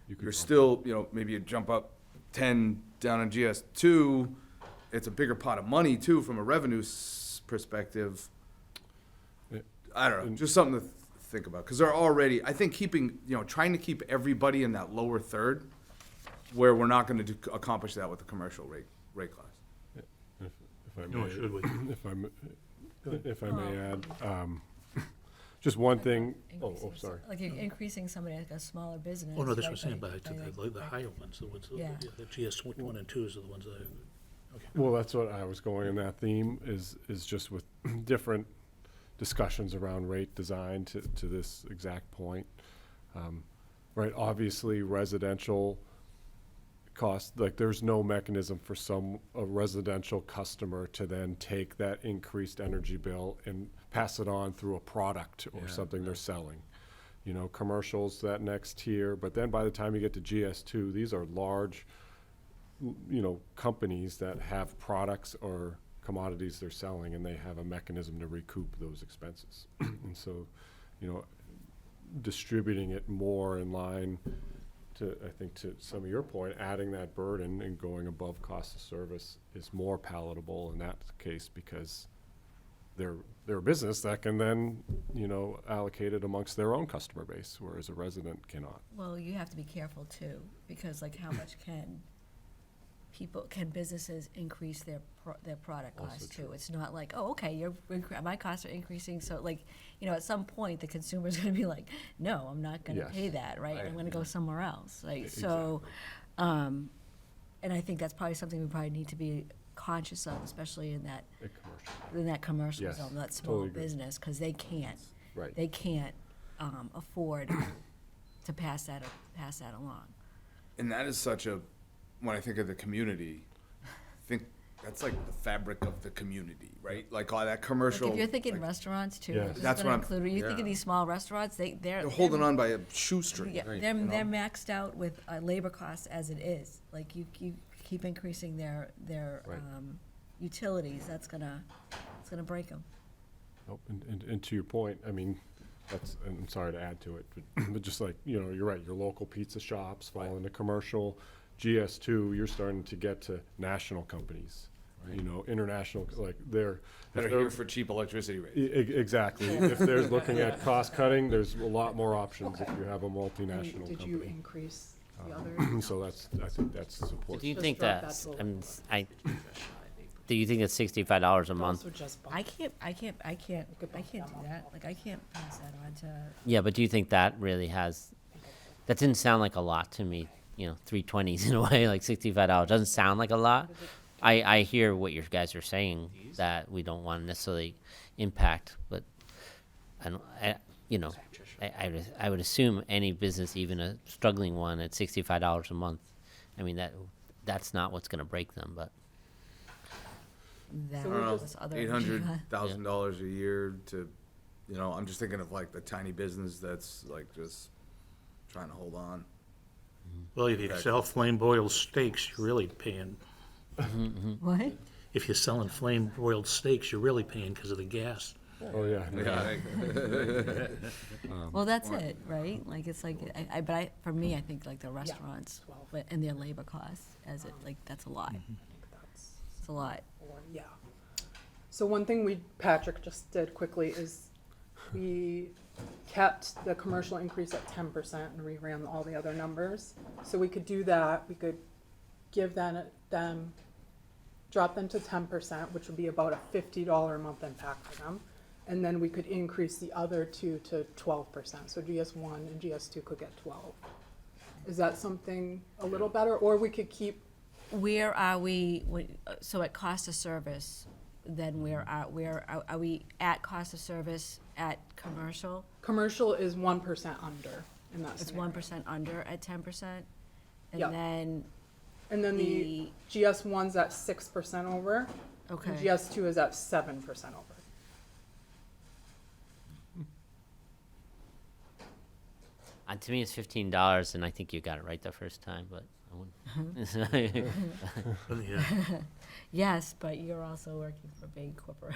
S4: You could
S5: You're
S4: bump
S5: still, you know, maybe you jump up 10 down on GS2. It's a bigger pot of money too, from a revenue perspective.
S4: Yeah.
S5: I don't know, just something to think about, because they're already, I think keeping, you know, trying to keep everybody in that lower third, where we're not gonna accomplish that with the commercial rate class.
S4: If I
S1: Nor
S4: may,
S1: should we.
S4: if I may add, just one thing, sorry.
S2: Like you're increasing somebody like a smaller business.
S1: Oh, no, this
S2: right,
S1: was saying
S2: by-
S1: back to
S2: by
S1: the higher ones, the ones,
S2: Yeah.
S1: the GS 1 and 2s are the ones that, okay.
S4: Well, that's what I was going in that theme, is just with different discussions around rate design to this exact point. Right, obviously residential cost, like there's no mechanism for a residential customer to then take that increased energy bill and pass it on through a product or something they're selling. You know, commercials, that next tier, but then by the time you get to GS2, these are large, you know, companies that have products or commodities they're selling, and they have a mechanism to recoup those expenses. And so, you know, distributing it more in line to, I think to some of your point, adding that burden and going above cost of service is more palatable in that case, because they're a business that can then, you know, allocate it amongst their own customer base, whereas a resident cannot.
S2: Well, you have to be careful too, because like how much can businesses increase their product
S4: Also
S2: costs too?
S4: true.
S2: It's not like, oh, okay, my costs are increasing, so like, you know, at some point, the consumer's gonna be like, no, I'm not gonna
S4: Yes.
S2: pay that, right? I'm gonna go somewhere else, right?
S4: Exactly.
S2: So, and I think that's probably something we probably need to be conscious of, especially in that commercial
S4: Yes,
S2: zone, that small
S4: totally agree.
S2: business, because they can't
S4: Right.
S2: afford to pass that along.
S5: And that is such a, when I think of the community, I think that's like the fabric of the community, right? Like all that
S2: Like
S5: commercial.
S2: if you're thinking
S5: like,
S2: restaurants too,
S4: Yes.
S2: this is
S5: That's
S2: gonna
S5: what I'm-
S2: include, you think of these small restaurants, they're
S5: they're holding on by a shoestring.
S2: Yeah,
S6: Right.
S2: they're maxed out with labor costs as it is. Like you keep increasing their
S4: Right.
S2: utilities, it's gonna break them.
S4: Nope, and to your point, I mean, and I'm sorry to add to it, but just like, you know, you're right, your local pizza shops fall into commercial. GS2, you're starting to get to national companies, you know, international, like
S5: That are here for cheap electricity rates.
S4: Exactly. If there's looking at cost cutting, there's a lot more options if you have a multinational
S8: Did you
S4: company.
S8: increase the others?
S4: So I think that's
S7: Do
S4: important.
S7: you
S8: Just
S7: think
S8: drop
S7: that,
S8: that to a
S7: I'm,
S8: level.
S7: do you think that $65 a month?
S8: Also just bump.
S2: I can't do that. Like I can't pass that on to.
S7: Yeah, but do you think that really that didn't sound like a lot to me, you know, 320s in a way, like $65 doesn't sound like a lot. I hear what you guys are saying, that we don't want to necessarily impact, but you know, I would assume any business, even a struggling one, at $65 a month, I mean, that's not what's gonna break them, but.
S2: That
S8: So
S5: I don't know,
S2: plus other.
S5: $800,000 a year to, you know, I'm just thinking of like the tiny business that's like just trying to hold on.
S1: Well, if you sell flame broiled steaks, you're really paying.
S2: What?
S1: If you're selling flame broiled steaks, you're really paying because of the gas.
S4: Oh, yeah.
S2: Well, that's it, right? Like it's like for me, I think like the restaurants,
S8: 12.
S2: but and their labor costs, as it like that's a lot. It's a lot.
S8: Yeah. So one thing Patrick just did quickly is we kept the commercial increase at 10% and reran all the other numbers. So we could do that, we could give them, drop them to 10%, which would be about a $50 a month impact for them. And then we could increase the other two to 12%. So GS1 and GS2 could get 12. Is that something a little better? Or we could keep,
S2: Where are we, so at cost of service, then are we at cost of service at commercial?
S8: Commercial is 1% under in that
S2: It's
S8: scenario.
S2: 1% under at 10%?
S8: Yep.
S2: And then,
S8: And then the GS1's at 6% over.
S2: okay.
S8: And GS2 is at 7% over.
S7: To me, it's $15, and I think you got it right the first time, but I wouldn't.
S1: Yeah.
S2: Yes, but you're also working for big corporate.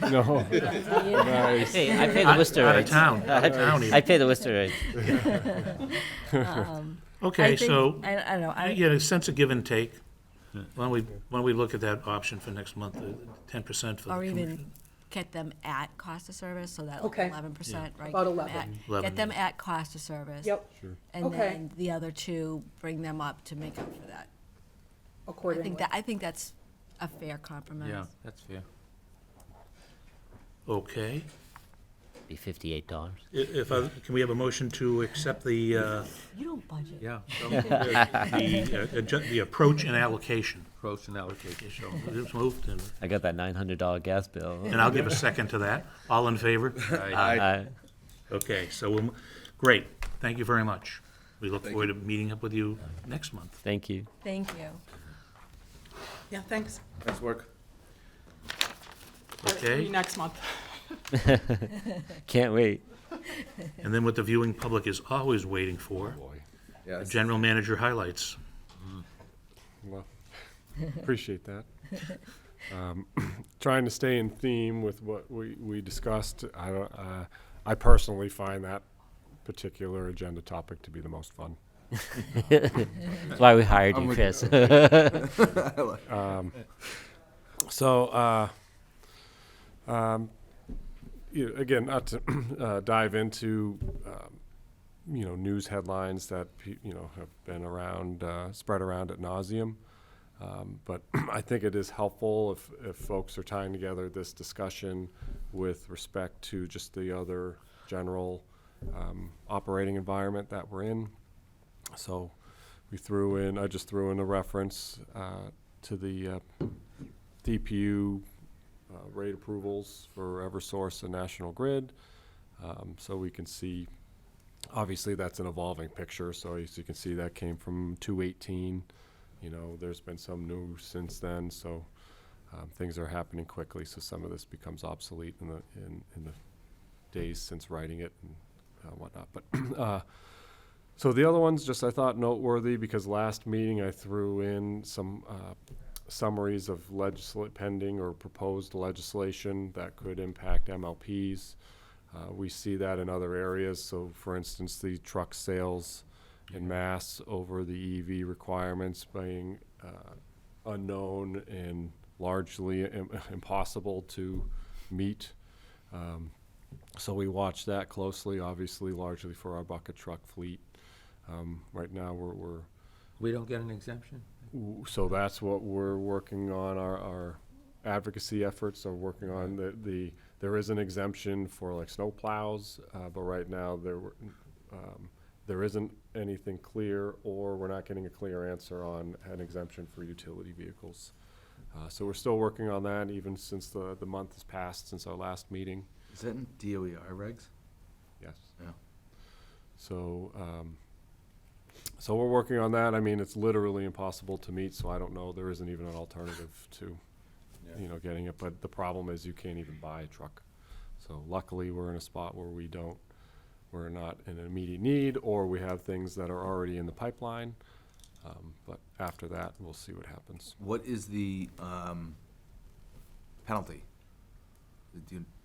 S4: No,
S2: Yeah.
S4: nice.
S7: Hey, I pay the Worcester
S1: Out of
S7: rates.
S1: town, out of town even.
S7: I pay the Worcester rates.
S1: Okay,
S2: I think-
S1: so,
S2: I don't know,
S1: I get a sense of give and take. Why don't we look at that option for next month, 10% for the
S2: or even
S1: commission?
S2: get them at cost of service, so that
S8: Okay.
S2: 11%, right?
S8: About
S2: Get them
S8: 11.
S2: at-
S1: 11,
S2: Get them at cost of service.
S8: Yep,
S2: And
S8: Okay.
S2: then the other two, bring them up to make up for that.
S8: accordingly.
S2: I think that's a fair compromise.
S6: Yeah, that's fair.
S1: Okay.
S7: Be $58.
S1: Can we have a motion to accept the,
S2: You don't budget.
S6: Yeah,
S1: the approach and allocation?
S6: approach and allocation.
S1: So it's moved, and
S7: I got that $900 gas bill.
S1: I'll give a second to that. All in favor?
S7: Aye.
S1: Okay, so, great. Thank you very much. We look forward to meeting up with you next month.
S7: Thank you.
S2: Thank you.
S8: Yeah, thanks.
S5: Nice work.
S8: All right, see
S1: Okay.
S8: you next month.
S7: Can't wait.
S1: And then what the viewing public is always waiting for,
S5: Yeah,
S1: the general manager highlights.
S4: Well, appreciate that. Trying to stay in theme with what we discussed. I personally find that particular agenda topic to be the most fun.
S7: That's why we hired
S5: I'm
S7: you,
S5: with
S7: Chris.
S4: So, again, not to dive into, news headlines that, have been around, spread around ad nauseum. But I think it is helpful if folks are tying together this discussion with respect to just the other general operating environment that we're in. So I just threw in a reference to the DPU rate approvals for Eversource and National Grid. So we can see, obviously that's an evolving picture. So as you can see, that came from 218. There's been some news since then. So things are happening quickly. So some of this becomes obsolete in the days since writing it and whatnot. But so the other ones, just I thought noteworthy because last meeting I threw in some summaries of pending or proposed legislation that could impact MLPs. We see that in other areas. So, for instance, the truck sales in mass over the EV requirements being unknown and largely impossible to meet. So we watch that closely, obviously, largely for our bucket truck fleet. Right now,
S6: We don't get an exemption?
S4: so that's what we're working on. Our advocacy efforts are working on. There is an exemption for like snow plows, but right now there isn't anything clear, or we're not getting a clear answer on an exemption for utility vehicles. So we're still working on that, even since the month has passed since our last meeting.
S5: Is that in DOER regs?
S4: Yes.
S5: Yeah.
S4: So, so we're working on that. I mean, it's literally impossible to meet, so I don't know. There isn't even an alternative to, getting it. But the problem is you can't even buy a truck. So luckily, we're in a spot where we're not in an immediate need, or we have things that are already in the pipeline. But after that, we'll see what happens.
S5: What is the penalty?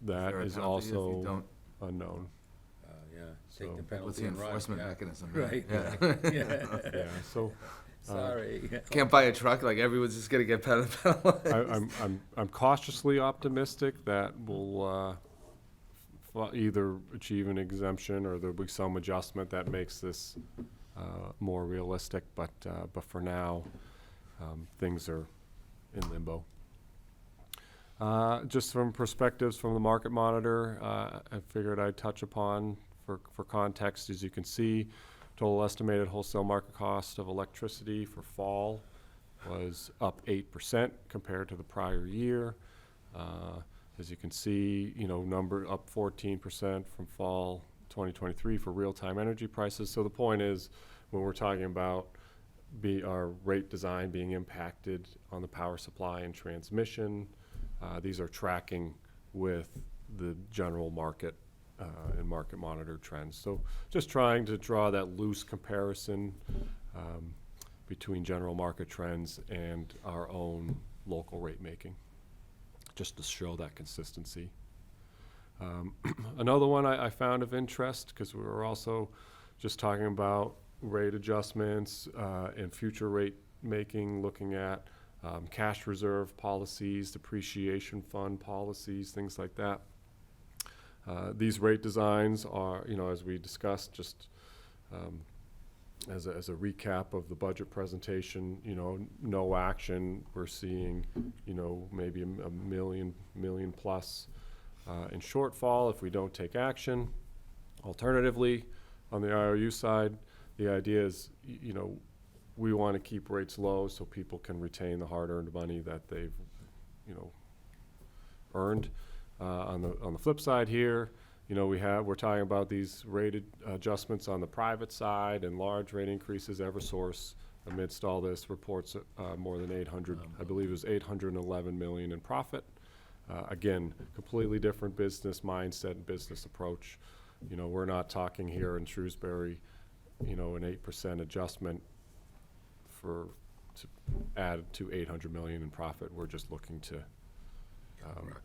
S4: That
S5: there a
S4: is
S5: penalty if you
S4: also
S5: don't-
S4: unknown.
S6: Yeah,
S4: So-
S6: take the penalty
S5: What's the
S6: and run,
S5: enforcement
S6: yeah.
S5: mechanism?
S6: Right,
S5: Yeah.
S6: yeah.
S4: Yeah. So.
S6: Sorry.
S5: Can't buy a truck, like everyone's just gonna get penalized.
S4: I'm cautiously optimistic that we'll either achieve an exemption or there'll be some adjustment that makes this more realistic. But for now, things are in limbo. Just from perspectives from the market monitor, I figured I'd touch upon for context. As you can see, total estimated wholesale market cost of electricity for fall was up 8% compared to the prior year. As you can see, number up 14% from fall 2023 for real-time energy prices. So the point is, when we're talking about our rate design being impacted on the power supply and transmission, these are tracking with the general market and market monitor trends. So just trying to draw that loose comparison between general market trends and our own local rate making, just to show that consistency. Another one I found of interest, because we were also just talking about rate adjustments and future rate making, looking at cash reserve policies, depreciation fund policies, things like that. These rate designs are, as we discussed, just as a recap of the budget presentation, no action. We're seeing, maybe a million plus in shortfall if we don't take action. Alternatively, on the IOU side, the idea is, we want to keep rates low so people can retain the hard-earned money that they've, earned. On the flip side here, we're talking about these rated adjustments on the private side and large rate increases. Eversource, amidst all this, reports more than 800, I believe it was 811 million in profit. Again, completely different business mindset and business approach. We're not talking here in Shrewsbury, an 8% adjustment to add to 800 million in profit. We're just looking to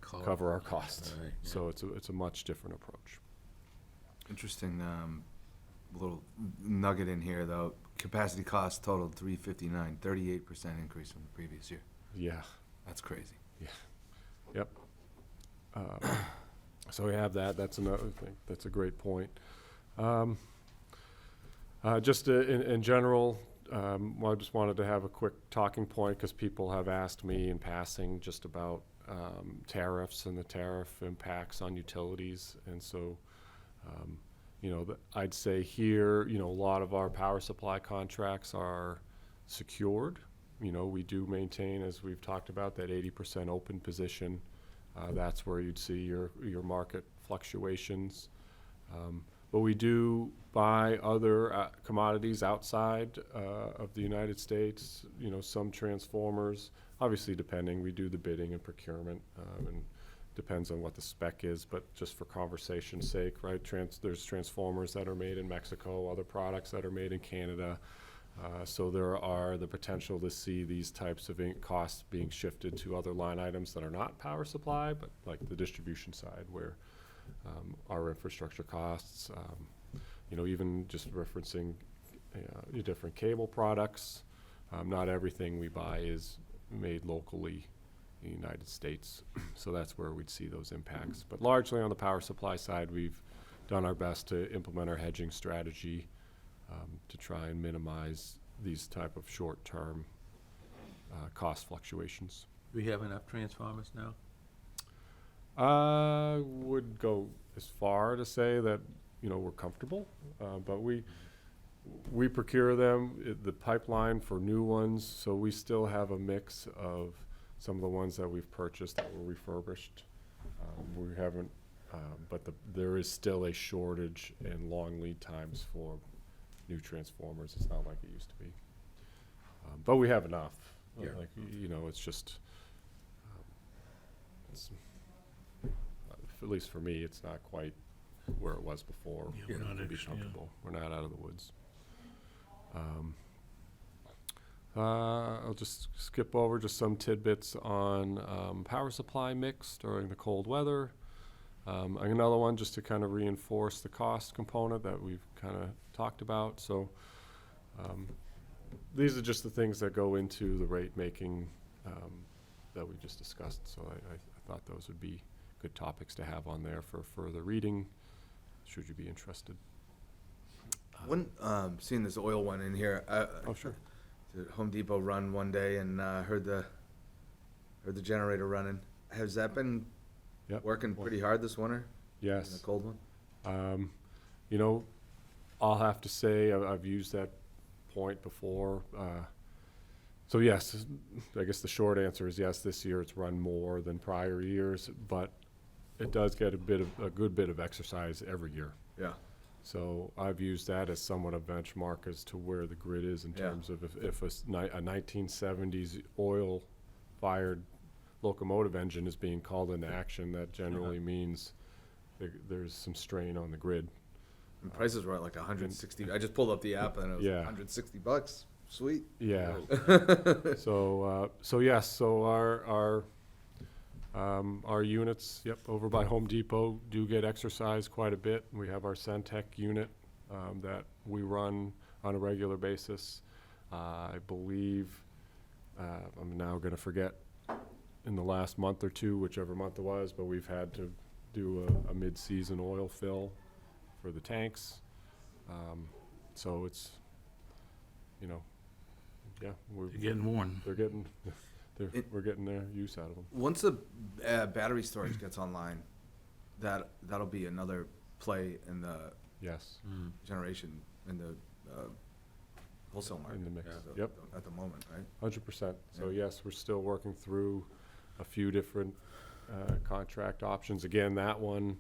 S4: cover our costs.
S6: Right, yeah.
S4: So it's a much different approach.
S5: Interesting little nugget in here, though. Capacity cost totaled 359, 38% increase from the previous year.
S4: Yeah.
S5: That's crazy.
S4: Yep. So we have that. That's another thing. That's a great point. Just in general, I just wanted to have a quick talking point because people have asked me in passing just about tariffs and the tariff impacts on utilities. And so, I'd say here, a lot of our power supply contracts are secured. We do maintain, as we've talked about, that 80% open position. That's where you'd see your market fluctuations. But we do buy other commodities outside of the United States, some transformers, obviously depending. We do the bidding and procurement, and depends on what the spec is, but just for conversation's sake, right? There's transformers that are made in Mexico, other products that are made in Canada. So there are the potential to see these types of costs being shifted to other line items that are not power supply, but like the distribution side where our infrastructure costs, even just referencing different cable products. Not everything we buy is made locally in the United States. So that's where we'd see those impacts. But largely on the power supply side, we've done our best to implement our hedging strategy to try and minimize these type of short-term cost fluctuations.
S6: Do we have enough transformers now?
S4: I would go as far to say that, we're comfortable, but we procure them, the pipeline for new ones, so we still have a mix of some of the ones that we've purchased that were refurbished. We haven't, but there is still a shortage and long lead times for new transformers. It's not like it used to be. But we have enough.
S6: Yeah.
S4: It's just, at least for me, it's not quite where it was before.
S1: Yeah,
S4: We
S1: we're not
S4: can be
S1: ex- yeah.
S4: comfortable. We're not out of the woods. I'll just skip over just some tidbits on power supply mix during the cold weather. Another one just to kind of reinforce the cost component that we've kind of talked about. So these are just the things that go into the rate making that we just discussed. So I thought those would be good topics to have on there for further reading, should you be interested.
S5: Seeing this oil one in here.
S4: Oh, sure.
S5: The Home Depot run one day and heard the generator running. Has that been
S4: Yep.
S5: working pretty hard this winter?
S4: Yes.
S5: In the cold one?
S4: I'll have to say I've used that point before. So yes, I guess the short answer is yes, this year it's run more than prior years, but it does get a good bit of exercise every year.
S5: Yeah.
S4: So I've used that as somewhat a benchmark as to where the grid is in
S5: Yeah.
S4: terms of if a 1970s oil-fired locomotive engine is being called into action, that generally means there's some strain on the grid.
S5: And prices were at like 160. I just pulled up the app and it was
S4: Yeah.
S5: $160. Sweet.
S4: Yeah. So yes, so our units, yep, over by Home Depot do get exercised quite a bit. We have our Centec unit that we run on a regular basis. I believe, I'm now gonna forget, in the last month or two, whichever month it was, but we've had to do a mid-season oil fill for the tanks. So it's, you know, yeah,
S1: You're getting worn.
S4: we're getting their use out of them.
S5: Once the battery storage gets online, that'll be another play in the
S4: Yes,
S5: generation in the wholesale market.
S4: in the mix.
S5: at the-
S4: Yep,
S5: At the moment, right?
S4: 100%. So
S5: Yeah.
S4: yes, we're still working through a few different contract options. Again, that one,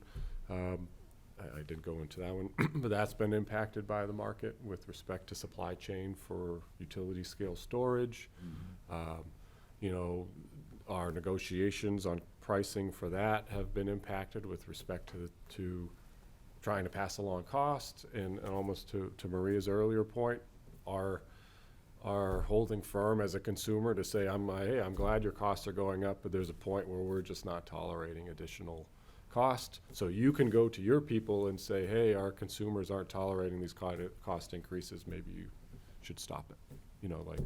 S4: I didn't go into that one, but that's been impacted by the market with respect to supply chain for utility scale storage. You know, our negotiations on pricing for that have been impacted with respect to trying to pass along costs, and almost to Maria's earlier point, are holding firm as a consumer to say, hey, I'm glad your costs are going up, but there's a point where we're just not tolerating additional cost. So you can go to your people and say, hey, our consumers aren't tolerating these cost increases, maybe you should stop it. You know, like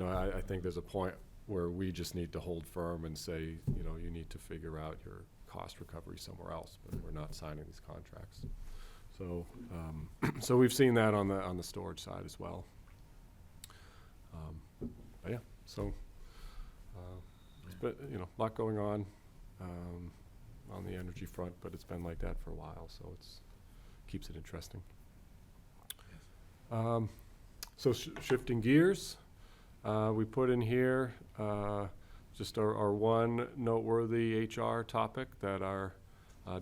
S4: I think there's a point where we just need to hold firm and say, you know, you need to figure out your cost recovery somewhere else, but we're not signing these contracts. So, so we've seen that on the storage side as well. But yeah, so, it's been, you know, a lot going on the energy front, but it's been like that for a while, so keeps it interesting. So shifting gears, we put in here just our one noteworthy HR topic that our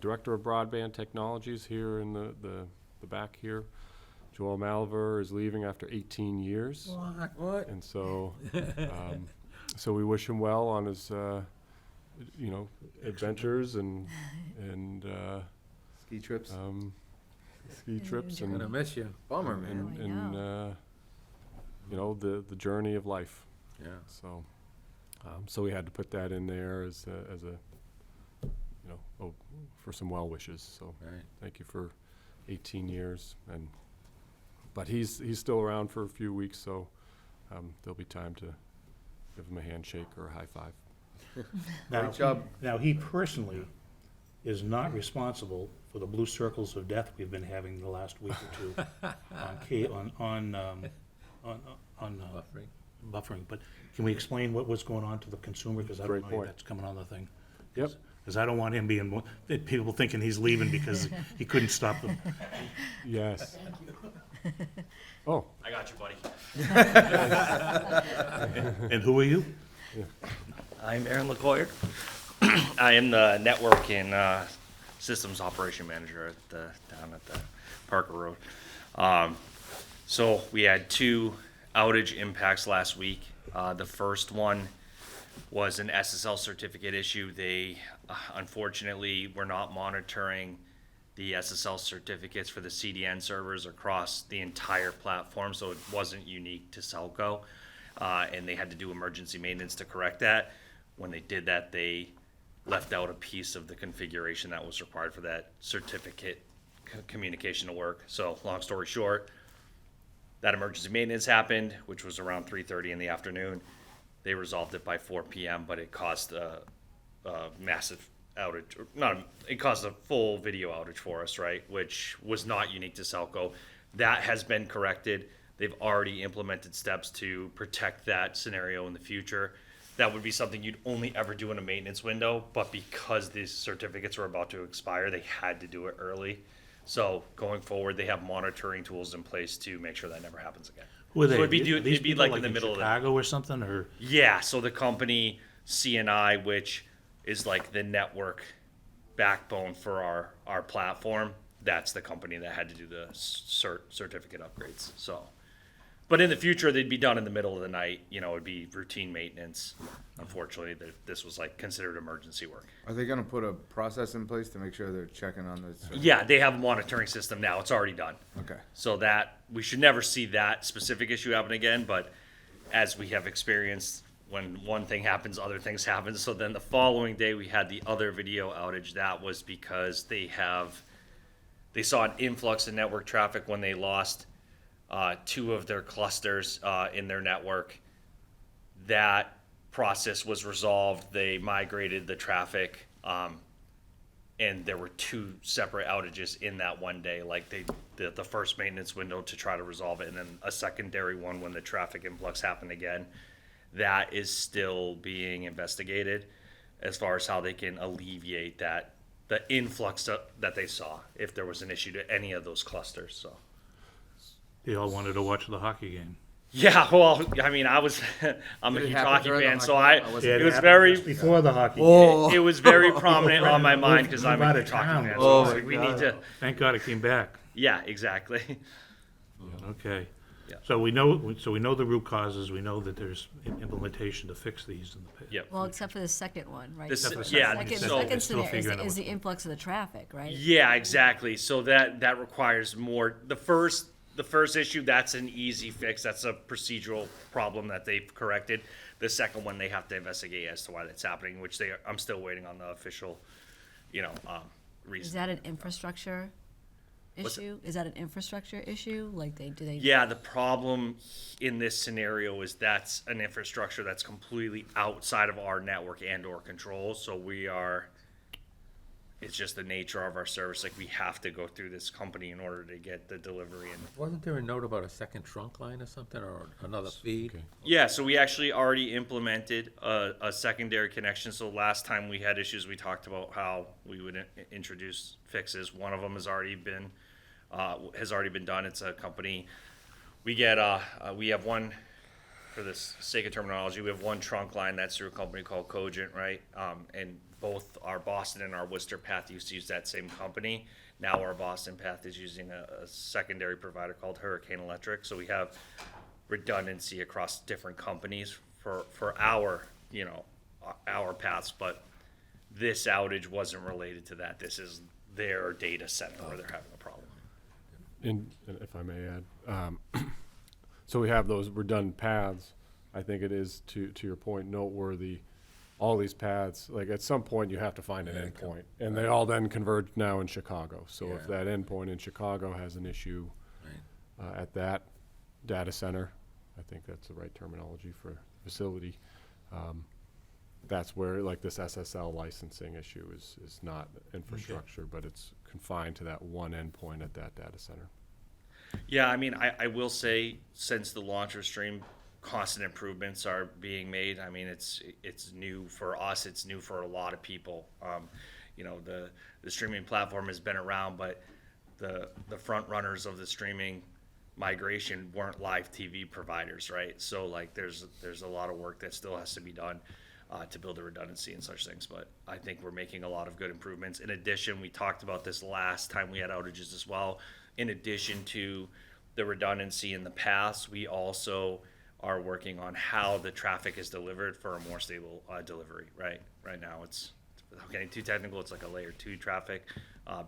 S4: Director of Broadband Technologies here in the back here, Joel Malver, is leaving after 18 years.
S6: What?
S4: And so, so we wish him well on his, you know, adventures and
S5: Ski trips.
S4: ski trips
S6: Gonna
S4: and,
S6: miss you.
S5: Bummer, man.
S2: I
S4: and you know, the journey of life.
S6: Yeah.
S4: So, so we had to put that in there as a, you know, for some well wishes. So
S6: Right.
S4: thank you for 18 years, but he's still around for a few weeks, so there'll be time to give him a handshake or a high five.
S1: Now,
S5: job.
S1: Now, he personally is not responsible for the blue circles of death we've been having the last week or two on
S6: Buffering.
S1: buffering. But can we explain what's going on to the consumer? Because I don't
S4: Great
S1: know if
S4: point.
S1: that's coming on the thing.
S4: Yep.
S1: Because I don't want him being, people thinking he's leaving because he couldn't stop them.
S4: Yes. Oh,
S10: I got you, buddy.
S1: And who are you?
S10: I'm Aaron LaCoyer. I am the network and systems operation manager down at the Parker Road. So we had 2 outage impacts last week. The first one was an SSL certificate issue. They unfortunately were not monitoring the SSL certificates for the CDN servers across the entire platform, so it wasn't unique to SELCO. And they had to do emergency maintenance to correct that. When they did that, they left out a piece of the configuration that was required for that certificate communication to work. So long story short, that emergency maintenance happened, which was around 3:30 in the afternoon. They resolved it by 4 p.m., but it caused a massive outage. It caused a full video outage for us, right? Which was not unique to SELCO. That has been corrected. They've already implemented steps to protect that scenario in the future. That would be something you'd only ever do in a maintenance window, but because these certificates were about to expire, they had to do it early, So going forward, they have monitoring tools in place to make sure that never happens again.
S1: Who are
S10: So
S1: they?
S10: it'd be
S1: Are these
S10: it'd be
S1: people
S10: like in the middle of the
S1: Chicago or something, or?
S10: yeah, so the company CNI, which is like the network backbone for our platform, that's the company that had to do the certificate upgrades. So, but in the future, they'd be done in the middle of the night. You know, it'd be routine maintenance. Unfortunately, this was like considered emergency work.
S5: Are they gonna put a process in place to make sure they're checking on this?
S10: Yeah, they have a monitoring system now. It's already done.
S5: Okay.
S10: So that we should never see that specific issue happen again, but as we have experienced, when one thing happens, other things happen. So then the following day we had the other video outage. That was because they saw an influx in network traffic when they lost 2 of their clusters in their network. That process was resolved. They migrated the traffic, and there were 2 separate outages in that one day. Like the first maintenance window to try to resolve it, and then a secondary one when the traffic influx happened again. That is still being investigated as far as how they can alleviate the influx that they saw if there was an issue to any of those clusters. So.
S1: They all wanted to watch the hockey game.
S10: Yeah, well, I mean, I'm a
S5: Did it
S10: huge
S5: happen
S10: hockey
S5: during the
S10: fan,
S5: hockey
S10: so
S5: game?
S10: I
S5: I wasn't
S1: Yeah,
S10: it was
S1: happened
S10: very
S1: just before the hockey.
S5: Oh.
S10: it was very prominent on my mind because I'm
S1: Move
S10: a
S1: out of
S10: huge hockey
S1: town.
S10: fan.
S1: Oh
S10: So it's
S5: my
S10: like, we need to.
S1: Thank God it came back.
S10: Yeah, exactly.
S1: Okay.
S10: Yeah.
S1: So we know the root causes. We know that there's implementation to fix these in the past.
S10: Yep.
S2: Well, except for the second one, right?
S10: This-
S2: The
S10: yeah,
S2: second-
S10: so-
S2: second
S1: They're still
S2: scenario
S1: figuring out
S2: is
S1: what-
S2: the influx of the traffic, right?
S10: Yeah, exactly. So that requires more. The first issue, that's an easy fix. That's a procedural problem that they've corrected. The second one, they have to investigate as to why that's happening, which I'm still waiting on the official, reason.
S2: Is that an infrastructure
S10: What's
S2: issue? Is that an infrastructure issue? Like do they?
S10: Yeah, the problem in this scenario is that's an infrastructure that's completely outside of our network and or control. So it's just the nature of our service. Like, we have to go through this company in order to get the delivery. And
S6: Wasn't there a note about a second trunk line or something, or another feed?
S4: Okay.
S10: yeah, so we actually already implemented a secondary connection. So last time we had issues, we talked about how we would introduce fixes. One of them has already been done. It's a company. We have one, for the sake of terminology, we have one trunk line that's through a company called Cogent, right? And both our Boston and our Worcester path used to use that same company. Now our Boston path is using a secondary provider called Hurricane Electric. So we have redundancy across different companies for our paths. But this outage wasn't related to that. This is their data center where they're having a problem.
S4: And if I may add, so we have those redundant paths. I think it is, to your point, noteworthy. All these paths, like at some point you have to find an endpoint, and they all then converge now in Chicago. So if
S6: Yeah.
S4: that endpoint in Chicago has an issue at that data center, I think that's the right terminology for facility. That's where like this SSL licensing issue is not infrastructure, but it's confined to that one endpoint at that data center.
S10: Yeah, I mean, I will say, since the launcher stream, constant improvements are being made. I mean, it's new for us. It's new for a lot of people. The streaming platform has been around, but the front runners of the streaming migration weren't live TV providers, right? So like, there's a lot of work that still has to be done to build the redundancy and such things. But I think we're making a lot of good improvements. In addition, we talked about this last time we had outages as well. In addition to the redundancy in the paths, we also are working on how the traffic is delivered for a more stable delivery, right? Right now, it's without getting too technical, it's like a layer 2 traffic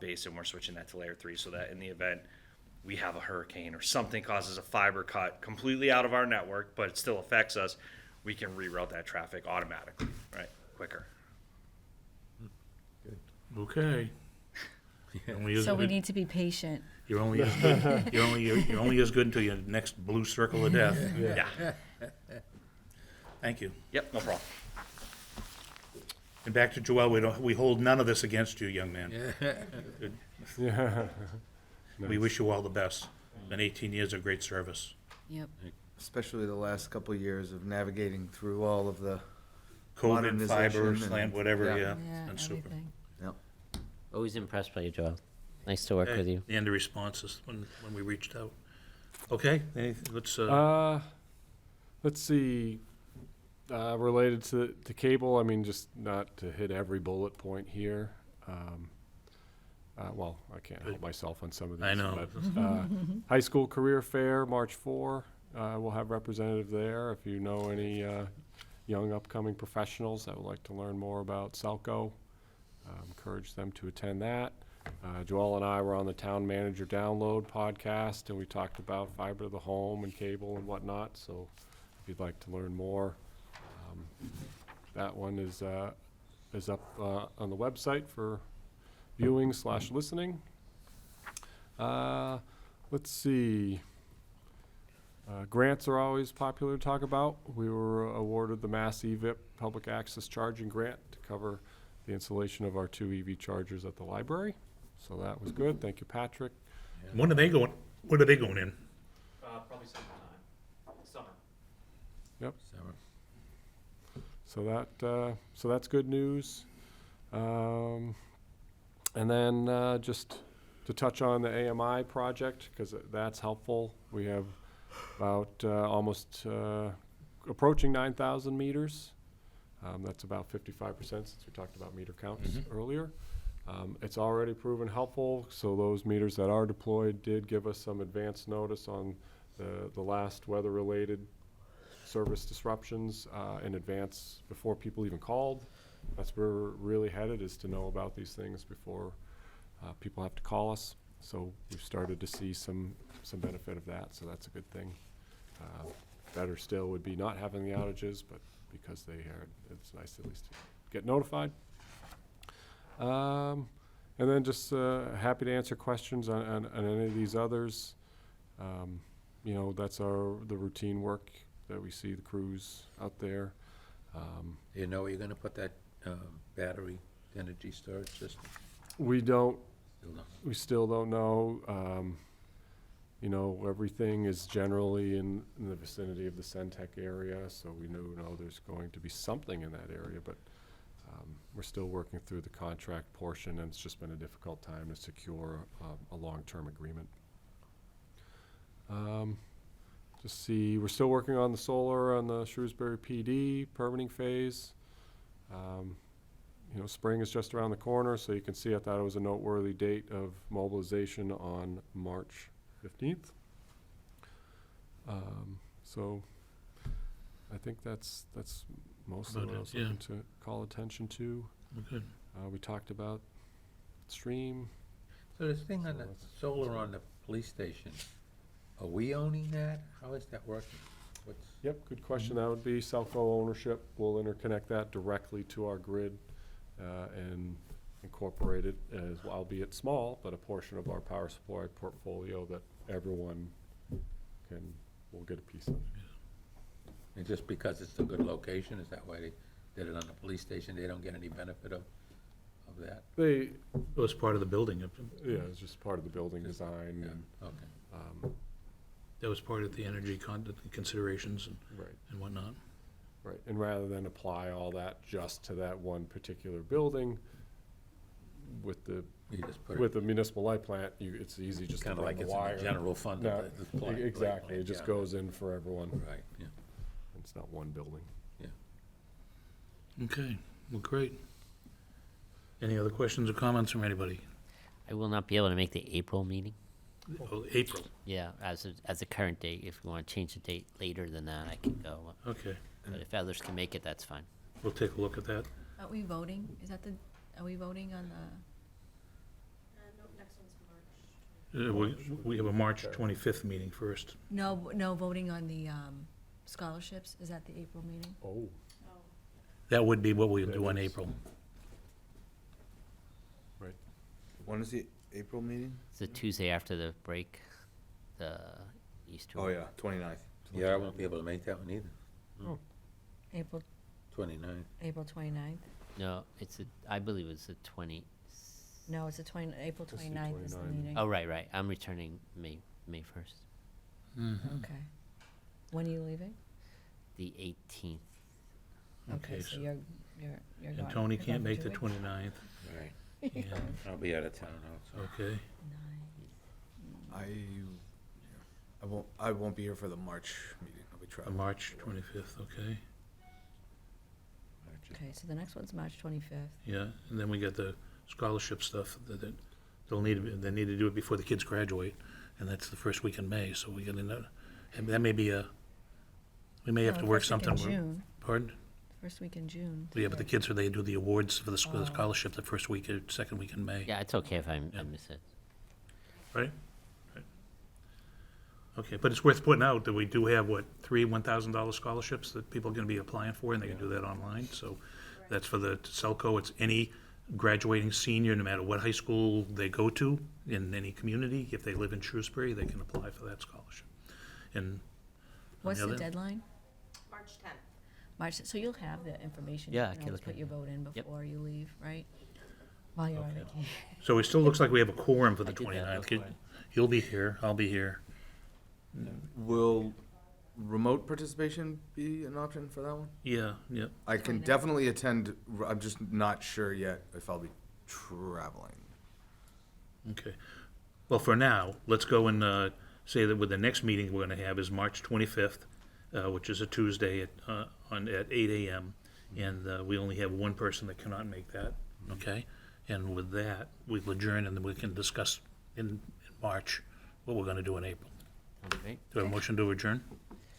S10: base, and we're switching that to layer 3 so that in the event we have a hurricane or something causes a fiber cut completely out of our network, but it still affects us, we can reroute that traffic automatically, right? Quicker.
S1: Okay. Only as
S2: So we
S1: good-
S2: need to be patient.
S1: You're only as good. You're only as good until your next blue circle of death.
S10: Yeah.
S1: Thank you.
S10: Yep, no problem.
S1: And back to Joel, we hold none of this against you, young man. Good.
S4: Yeah.
S1: We wish you all the best. Been 18 years of great service.
S2: Yep.
S5: Especially the last couple of years of navigating through all of the
S1: COVID,
S5: modernization
S1: fiber,
S5: and-
S1: slant, whatever,
S5: yeah.
S1: yeah.
S2: Yeah,
S1: Been super.
S2: everything.
S7: Always impressed by you, Joel. Nice to work
S1: Okay,
S7: with you.
S1: And the responses when we reached out. Okay, anything,
S4: Let's see, related to cable, I mean, just not to hit every bullet point here. Well, I can't help myself on some of these.
S1: I know.
S4: But, high school career fair, March 4, we'll have representative there. If you know any young upcoming professionals that would like to learn more about SELCO, encourage them to attend that. Joel and I were on the Town Manager Download podcast, and we talked about fiber to the home and cable and whatnot. So if you'd like to learn more, that one is up on the website for viewing/listening. Let's see. Grants are always popular to talk about. We were awarded the Mass EVIP Public Access Charging Grant to cover the installation of our 2 EV chargers at the library. So that was good. Thank you, Patrick.
S1: when are they going in?
S9: Probably sometime, summer.
S4: So that's good news. And then just to touch on the AMI project, because that's helpful. We have about almost approaching 9,000 meters. That's about 55% since we talked about meter counts earlier. It's already proven helpful, so those meters that are deployed did give us some advance notice on the last weather-related service disruptions in advance before people even called. That's where we're really headed, is to know about these things before people have to call us. So we've started to see some benefit of that, so that's a good thing. Better still would be not having the outages, but because they are, it's nice at least to get notified. And then just happy to answer questions on any of these others. You know, that's the routine work that we see the crews out there.
S6: You know where you're gonna put that battery energy storage system?
S4: We don't,
S6: Still not.
S4: we still don't know. You know, everything is generally in the vicinity of the Centec area, so we know there's going to be something in that area, but we're still working through the contract portion, and it's just been a difficult time to secure a long-term agreement. Just see, we're still working on the solar on the Shrewsbury PD permitting phase. You know, spring is just around the corner, so you can see I thought it was a noteworthy date of mobilization on March 15th. So I think that's mostly
S1: About
S4: what I
S1: it,
S4: was
S1: yeah.
S4: looking to call attention to.
S1: Good.
S4: We talked about stream.
S6: So this thing on the solar on the police station, are we owning that? How is that working? What's,
S4: Yep, good question. That would be SELCO ownership. We'll interconnect that directly to our grid and incorporate it as, albeit small, but a portion of our power supply portfolio that everyone will get a piece of.
S6: and just because it's a good location, is that why they did it on the police station? They don't get any benefit of that?
S4: They,
S1: It was part of the building.
S4: yeah, it's just part of the building design
S6: Yeah,
S4: and,
S6: okay.
S1: That was part of the energy considerations
S4: right.
S1: and whatnot.
S4: Right, and rather than apply all that just to that one particular building, with the
S6: You just put
S4: with the municipal light plant, it's easy just to
S6: kind of
S4: run
S6: like
S4: the
S6: it's in
S4: wire.
S6: the general fund
S4: No,
S6: of the plant.
S4: exactly, it
S6: Right,
S4: just
S6: yeah.
S4: goes in for everyone.
S6: Right, yeah.
S4: It's not one building.
S1: Okay, well, great. Any other questions or comments from anybody?
S7: I will not be able to make the April meeting.
S1: Oh, April,
S7: Yeah, as a current date. If you want to change the date later than that, I can go.
S1: okay.
S7: But if others can make it, that's fine.
S1: We'll take a look at that.
S2: Are we voting? Are we voting on the,
S1: We have a March 25th meeting first.
S2: no, voting on the scholarships? Is that the April meeting?
S4: Oh.
S1: That would be what we'll
S4: That
S1: do in
S4: is-
S1: April.
S4: Right.
S5: When is the April meeting?
S7: It's the Tuesday after the break, the Easter.
S5: Oh, yeah, 29th.
S6: Yeah, I won't be able to make that one either.
S2: April
S6: 29.
S2: April 29th?
S7: No, I believe it's the 20.
S2: No, it's April
S4: This is
S2: 29th is the
S4: 29.
S2: meeting.
S7: Oh, right. I'm returning May 1st,
S2: Okay. When are you leaving?
S7: the 18th.
S1: Okay,
S2: So
S1: so-
S2: you're
S1: And
S2: gone.
S1: Tony
S2: You're
S1: can't
S2: gone
S1: make
S2: for
S1: the
S2: 2 weeks?
S1: 29th.
S6: Right.
S1: Yeah,
S6: I'll be out of town also.
S1: okay.
S5: I won't be here for the March meeting. I'll be traveling.
S1: March 25th, okay.
S2: Okay, so the next one's March 25th.
S1: Yeah, and then we got the scholarship stuff that they need to do it before the kids graduate, and that's the first week in May, so we get in that. And that may be we may have
S2: No,
S1: to work
S2: first week
S1: something.
S2: in June.
S1: Pardon?
S2: First week in June.
S1: Yeah, but the kids, they do the awards for the
S2: Oh.
S1: scholarship the first week, or second week in May.
S7: Yeah, it's okay if I
S1: Yeah.
S7: miss it.
S1: Right? Right. Okay, but it's worth putting out that we do have, what, 3 $1,000 scholarships that people are gonna be applying for, and they can do that online, so that's for the SELCO. It's any graduating senior, no matter what high school they go to, in any community. If they live in Shrewsbury, they can apply for that scholarship. And
S2: What's the
S1: other-
S2: deadline?
S11: March 10th.
S2: March, so you'll have the information.
S7: Yeah, I
S2: you know,
S7: can
S2: to
S7: look
S2: put
S7: at
S2: your vote in
S7: Yep.
S2: before you leave, right? While you're on vacation.
S1: so it still looks like we have a quorum for the
S7: I did that,
S1: 29th.
S7: that's why.
S1: You'll be here, I'll be here.
S5: Will remote participation be an option for that one?
S1: Yeah, yeah.
S5: I can
S2: 29th.
S5: definitely attend. I'm just not sure yet if I'll be traveling.
S1: Okay. Well, for now, let's go and say that with the next meeting we're gonna have is March 25th, which is a Tuesday at 8 AM. And we only have one person that cannot make that, okay? And with that, we'll adjourn and then we can discuss in March what we're gonna do in April.
S7: Great.
S1: Do I have a motion to adjourn?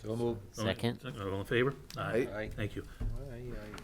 S6: So move.
S7: Second?
S1: All in favor?
S5: Aye.
S6: Aye.
S1: Thank you.
S6: Aye, aye.